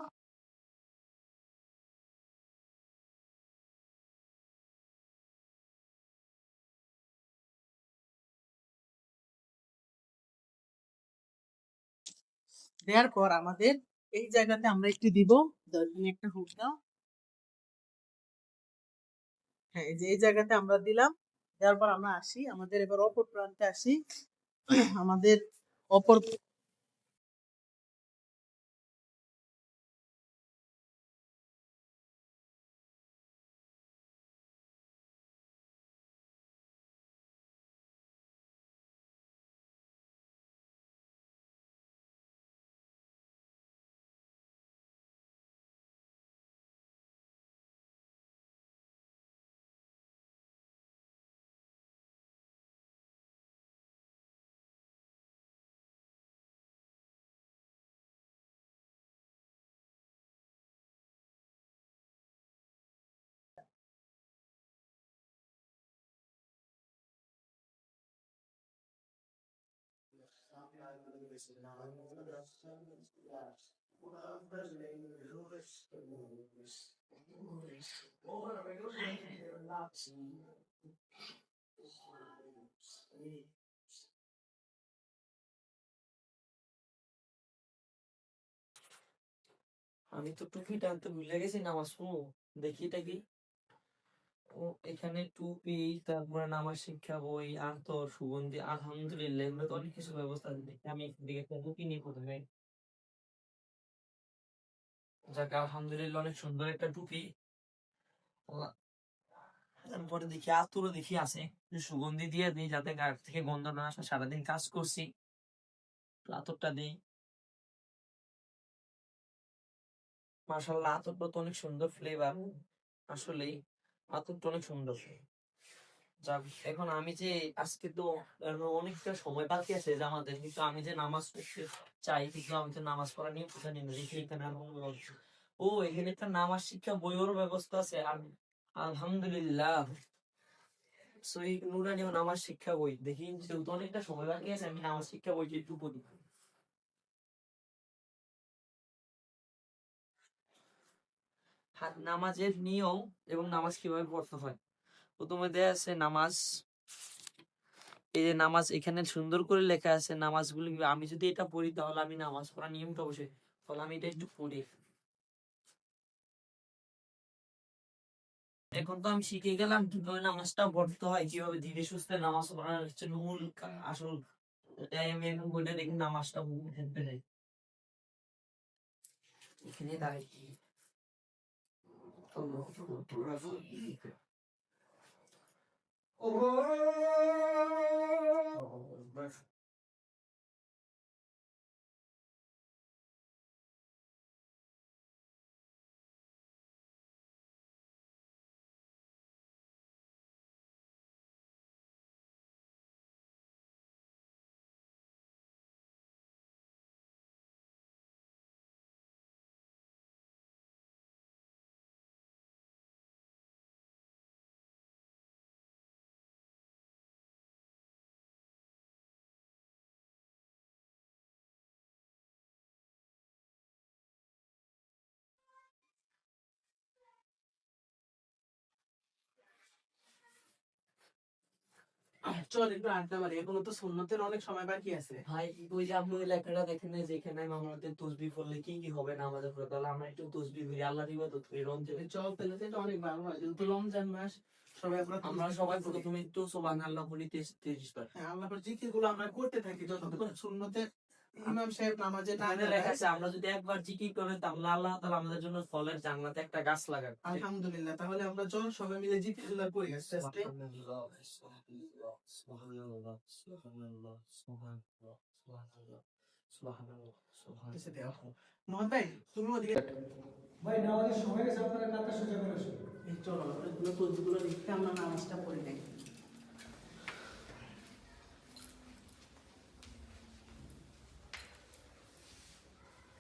দেওয়ার পর আমাদের এই জায়গাতে আমরা একটু দিব, দাও, এখানে একটা হুক দাও। হ্যাঁ, এই যে এই জায়গাতে আমরা দিলাম। দেওয়ার পর আমরা আসি আমাদের এবার অপর প্রান্তে আসি। আমাদের অপর আমি তো টুপিটা আনতে ভুলে গেছি, নামাজ পড়বো। দেখি এটা কি। ও, এখানে টুপি, তারপরে নামাজ শিক্ষা বই, আতর, সুগন্ধি, আলহামদুলিল্লাহ এগুলো তো অনেক কিছু ব্যবস্থা আছে। দেখি আমি এখান থেকে একটা টুপি নিই প্রথমে। যাক, আলহামদুলিল্লাহ অনেক সুন্দর একটা টুপি। আল্লাহ- তারপরে দেখি আতরও দেখি আছে, একটু সুগন্ধি দিয়ে দিই যাতে গায়ের থেকে গন্ধ না আসে। সারাদিন কাজ করছি, তো আতরটা দিই। মাশাআল্লাহ, আতরটা তো অনেক সুন্দর ফ্লেভার। আসলেই আতরটা অনেক সুন্দর। যাক, এখন আমি যে আজকে তো অনেকটা সময় বাকি আছে যে আমাদের, কিন্তু আমি যে নামাজ পড়তে চাই, কিন্তু আমি তো নামাজ পড়া নিয়ে জানি না। দেখি এখানে আর কোনো ব্যবস্থা- ও, এখানে একটা নামাজ শিক্ষা বইয়ের ব্যবস্থা আছে। আলহামদুলিল্লাহ, সহি নুরানি ও নামাজ শিক্ষা বই। দেখি যেহেতু অনেকটা সময় বাকি আছে, আমি নামাজ শিক্ষা বইটি একটু পড়ি। নামাজের নিয়ম এবং নামাজ কিভাবে পড়তে হয়। প্রথমে দেয়া আছে নামাজ। এই যে নামাজ, এখানে সুন্দর করে লেখা আছে নামাজগুলো আমি যদি এটা পড়ি তাহলে আমি নামাজ পড়ার নিয়মটা অবশ্যই, তাহলে আমি এটা একটু পড়ি। এখন তো আমি শিখে গেলাম কিভাবে নামাজটা পড়তে হয়, কিভাবে ধীরে সুস্থে নামাজ পড়ার হচ্ছে মূল আসল। তাই আমি এখন বইটা দেখি নামাজটা পড়তে যাই। এখানে দাঁড়িয়ে চল একটু আড্ডা মারি, এখনো তো সুন্নতের অনেক সময় বাকি আছে। ভাই, ওই যে আপনি ওই লেখাটা দেখেন না, যেখানে আমাদের তসবিহ পড়লে কি কি হবে না আমাদের পড়ে, তাহলে আমরা একটু তসবিহ করি, আল্লাহর ইবাদত করি রমজানে। চল তাহলে তো এটা অনেক ভালো হয়, যেহেতু রমজান মাস সবাই আমরা সবাই প্রথমে একটু সুবহানাল্লাহ বলি 30 বার। হ্যাঁ, আল্লাহর জিকির গুলো আমরা করতে থাকি যতক্ষণ সুন্নতের ইমাম সাহেব নামাজে না এখানে লেখা দাঁড়ায়। আছে আমরা যদি একবার জিকির করি তাহলে আল্লাহ তাআলা আমাদের জন্য ফলের জান্নাতে একটা গাছ লাগাবে। আলহামদুলিল্লাহ, তাহলে আমরা চল সবাই মিলে জিকির গুলো করি আস্তে আস্তে। সুবহানাল্লাহ, সুবহানাল্লাহ, সুবহানাল্লাহ, সুবহানাল্লাহ, সুবহানাল্লাহ, সুবহানাল্লাহ, সুবহানাল্লাহ, আচ্ছা, সুবহানাল্লাহ। দেও। মোহাম্মদ ভাই, তুমি ওদিকে ভাই নামাজের সময় গেছে, আপনারা কাতা সোজা করে আসুন। এই চলো এগুলো তসবিহগুলো লিখতে আমরা নামাজটা পড়ি নাই।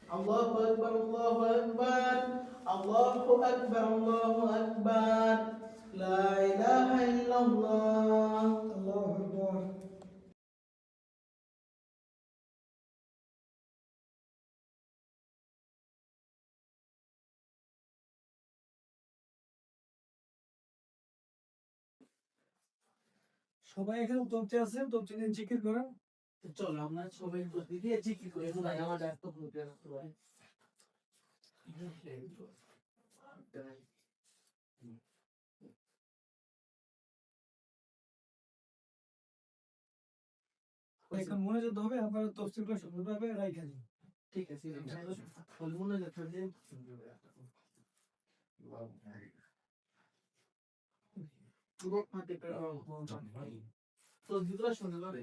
আল্লাহু আকবার, আল্লাহু আকবার, আল্লাহু আকবার, আল্লাহু আকবার, লা ইলাহা ইল্লাল্লাহ। আল্লাহু আকবার। সবাই এখানে তবচে আছেন, তবচে নিয়ে জিকির করেন। চলো আমরা সবাই বসে দিয়ে জিকির করি। ভাই আমার দায়িত্ব ভুলবে না তো ভাই। এখন মনে যেতে হবে, আপনারা তফসিলটা সুন্দরভাবে রাইখা দিন। ঠিক আছে, মনে যাচ্ছে যে তো দুটো শুনে যাবে।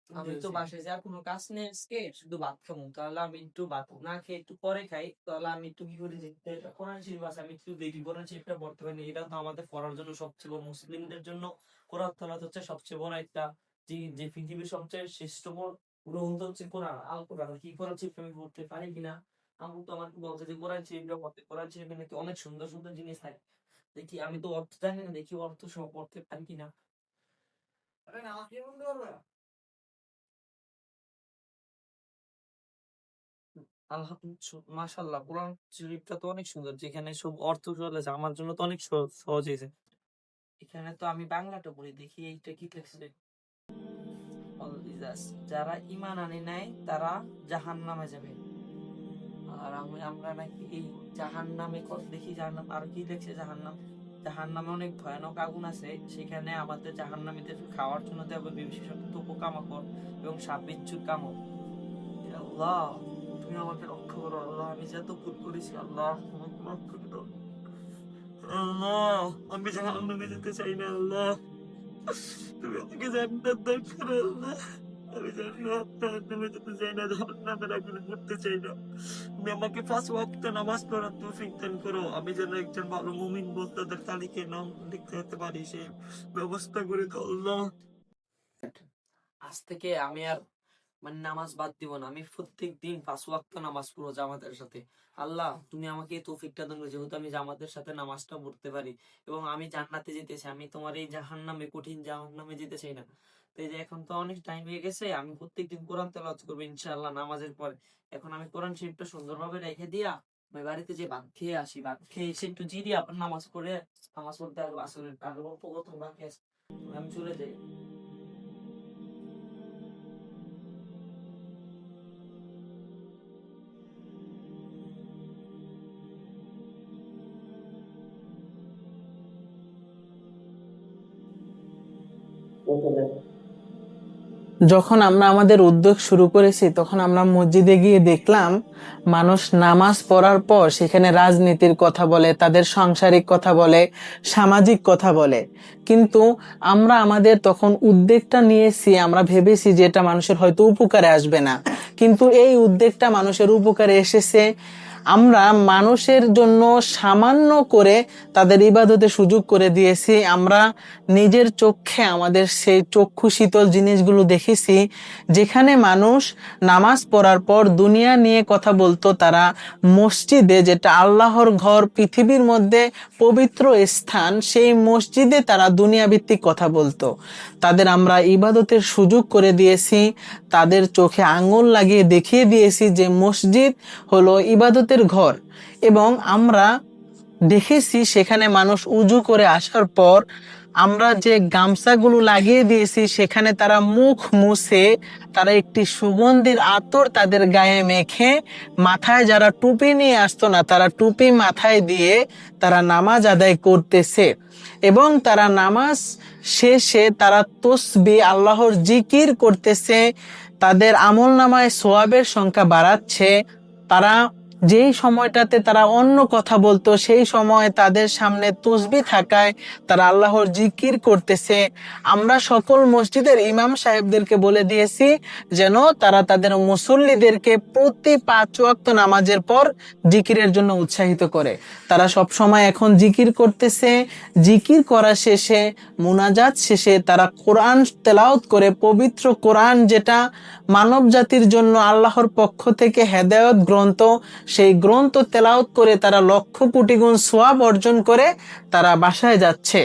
আমি তো বাসায় যা কোনো কাজ নেই আজকে, শুধু ভাত খাবো, তাহলে আমি একটু ভাত না খেয়ে একটু পরে খাই, তাহলে আমি একটু কি করি যে এটা কোরআন শরীফ আছে, আমি একটু দেখি কোরআন শরীফটা পড়তে পারি। এটা তো আমাদের পড়ার জন্য সবচেয়ে বড়, মুসলিমদের জন্য কোরআন তাআলা হচ্ছে সবচেয়ে বড় একটা, যে পৃথিবীর সবচেয়ে শ্রেষ্ঠ গ্রন্থ হচ্ছে কোরআন, আল কোরআন। কি কোরআন শরীফ আমি পড়তে পারি কিনা, আমি তো আমাকে বলছে যে কোরআন শরীফটা পড়তে, কোরআন শরীফে নাকি অনেক সুন্দর সুন্দর জিনিস থাকে। দেখি, আমি তো অর্থ জানি না, দেখি অর্থ সহ পড়তে পারি কিনা। মাশাআল্লাহ, কোরআন শরীফটা তো অনেক সুন্দর, যেখানে সব অর্থ চলে যায়, আমার জন্য তো অনেক সহজ হয়েছে। এখানে তো আমি বাংলাটা পড়ি, দেখি এইটা কি লিখছে। যারা ঈমান আনে নাই তারা জাহান্নামে যাবে, আর আমরা নাকি এই জাহান্নামে দেখি জাহান্নাম, আর কি দেখছে জাহান্নাম, জাহান্নামে অনেক ভয়ানক আগুন আছে, সেখানে আমাদের জাহান্নামীদের খাওয়ার জন্য দেবে বিশেষত পোকামাকড় এবং সাপ বিচ্ছুর কামড়। হে আল্লাহ, তুমি আমাকে রক্ষা করো আল্লাহ, আমি যত ভুল করেছি আল্লাহ আমাকে মাফ করে দাও আল্লাহ, আমি জাহান্নামে যেতে চাই না আল্লাহ, তুমি আমাকে জান্নাত দান করো আল্লাহ। আমি জান্নাত জাহান্নামে যেতে চাই না, জাহান্নামের আগুনে পড়তে চাই না। তুমি আমাকে 5 ওয়াক্ত নামাজ পড়ার তৌফিক দান করো, আমি যেন একজন ভালো মুমিন বন্দাদের তালিকায় নাম লিখতে যেতে পারি, সেই ব্যবস্থা করে দাও আল্লাহ। আজ থেকে আমি আর নামাজ বাদ দিব না, আমি প্রত্যেক দিন 5 ওয়াক্ত নামাজ পড়বো জামাতের সাথে। আল্লাহ তুমি আমাকে এই তৌফিকটা দান করো, যেহেতু আমি জামাতের সাথে নামাজটা পড়তে পারি এবং আমি জান্নাতে যেতে চাই, আমি তোমার এই জাহান্নামে, কঠিন জাহান্নামে যেতে চাই না। তো এই যে এখন তো অনেক টাইম হয়ে গেছে, আমি প্রত্যেকদিন কোরআন তেলাওয়াত করবো ইনশাআল্লাহ নামাজের পরে। এখন আমি কোরআন শরীফটা সুন্দরভাবে রেখে দিয়া আমি বাড়িতে যে ভাত খেয়ে আসি, ভাত খেয়ে এসে একটু জিরি আপনার নামাজ পড়ে, নামাজ পড়তে আসবো, আসলে আগে অল্প কথা বাকি আছে, আমি চলে যাই। যখন আমরা আমাদের উদ্যোগ শুরু করেছি তখন আমরা মসজিদে গিয়ে দেখলাম মানুষ নামাজ পড়ার পর সেখানে রাজনীতির কথা বলে, তাদের সাংসারিক কথা বলে, সামাজিক কথা বলে। কিন্তু আমরা আমাদের তখন উদ্যোগটা নিয়েছি, আমরা ভেবেছি যে এটা মানুষের হয়তো উপকারে আসবে না, কিন্তু এই উদ্যোগটা মানুষের উপকারে এসেছে। আমরা মানুষের জন্য সামান্য করে তাদের ইবাদতে সুযোগ করে দিয়েছি। আমরা নিজের চোখে আমাদের সেই চক্ষু শীতল জিনিসগুলো দেখেছি, যেখানে মানুষ নামাজ পড়ার পর দুনিয়া নিয়ে কথা বলতো। তারা মসজিদে, যেটা আল্লাহর ঘর, পৃথিবীর মধ্যে পবিত্র স্থান, সেই মসজিদে তারা দুনিয়া ভিত্তিক কথা বলতো। তাদের আমরা ইবাদতের সুযোগ করে দিয়েছি, তাদের চোখে আঙুল লাগিয়ে দেখিয়ে দিয়েছি যে মসজিদ হলো ইবাদতের ঘর। এবং আমরা দেখেছি সেখানে মানুষ উজু করে আসার পর আমরা যে গামছাগুলো লাগিয়ে দিয়েছি সেখানে তারা মুখ মুছে, তারা একটি সুগন্ধির আতর তাদের গায়ে মেখে, মাথায় যারা টুপি নিয়ে আসতো না তারা টুপি মাথায় দিয়ে তারা নামাজ আদায় করতেছে। এবং তারা নামাজ শেষে তারা তসবিহ, আল্লাহর জিকির করতেছে, তাদের আমল নামায় সোয়াবের সংখ্যা বাড়াচ্ছে। তারা যেই সময়টাতে তারা অন্য কথা বলতো সেই সময় তাদের সামনে তসবিহ থাকায় তারা আল্লাহর জিকির করতেছে। আমরা সকল মসজিদের ইমাম সাহেবদেরকে বলে দিয়েছি যেন তারা তাদের মুসল্লিদেরকে প্রতি 5 ওয়াক্ত নামাজের পর জিকিরের জন্য উৎসাহিত করে। তারা সব সময় এখন জিকির করতেছে। জিকির করা শেষে, মুনাজাত শেষে তারা কোরআন তেলাওয়াত করে, পবিত্র কোরআন যেটা মানব জাতির জন্য আল্লাহর পক্ষ থেকে হেদায়েত গ্রন্থ, সেই গ্রন্থ তেলাওয়াত করে তারা লক্ষ কোটি গুণ সওয়াব অর্জন করে তারা বাসায় যাচ্ছে।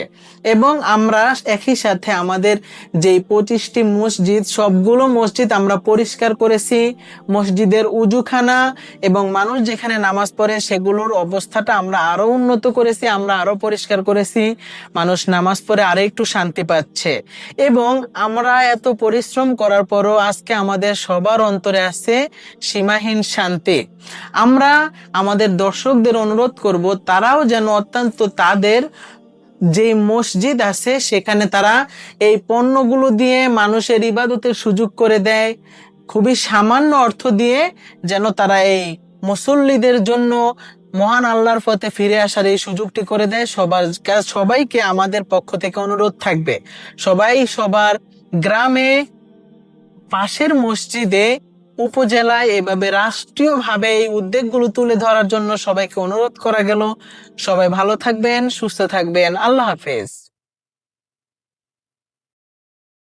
এবং আমরা একই সাথে আমাদের যেই 25টি মসজিদ, সবগুলো মসজিদ আমরা পরিষ্কার করেছি। মসজিদের উজুখানা এবং মানুষ যেখানে নামাজ পড়ে সেগুলোর অবস্থাটা আমরা আরো উন্নত করেছি, আমরা আরো পরিষ্কার করেছি। মানুষ নামাজ পড়ে আরো একটু শান্তি পাচ্ছে। এবং আমরা এত পরিশ্রম করার পরও আজকে আমাদের সবার অন্তরে আছে সীমাহীন শান্তি। আমরা আমাদের দর্শকদের অনুরোধ করব তারাও যেন অত্যন্ত তাদের যে মসজিদ আছে সেখানে তারা এই পণ্যগুলো দিয়ে মানুষের ইবাদতের সুযোগ করে দেয়। খুবই সামান্য অর্থ দিয়ে যেন তারা এই মুসল্লিদের জন্য মহান আল্লাহর পথে ফিরে আসার এই সুযোগটি করে দেয়। সবাইকে আমাদের পক্ষ থেকে অনুরোধ থাকবে, সবাই সবার গ্রামে, পাশের মসজিদে, উপজেলায়, এভাবে রাষ্ট্রীয়ভাবে এই উদ্যোগগুলো তুলে ধরার জন্য সবাইকে অনুরোধ করা গেল। সবাই ভালো থাকবেন, সুস্থ থাকবেন। আল্লাহ হাফেজ।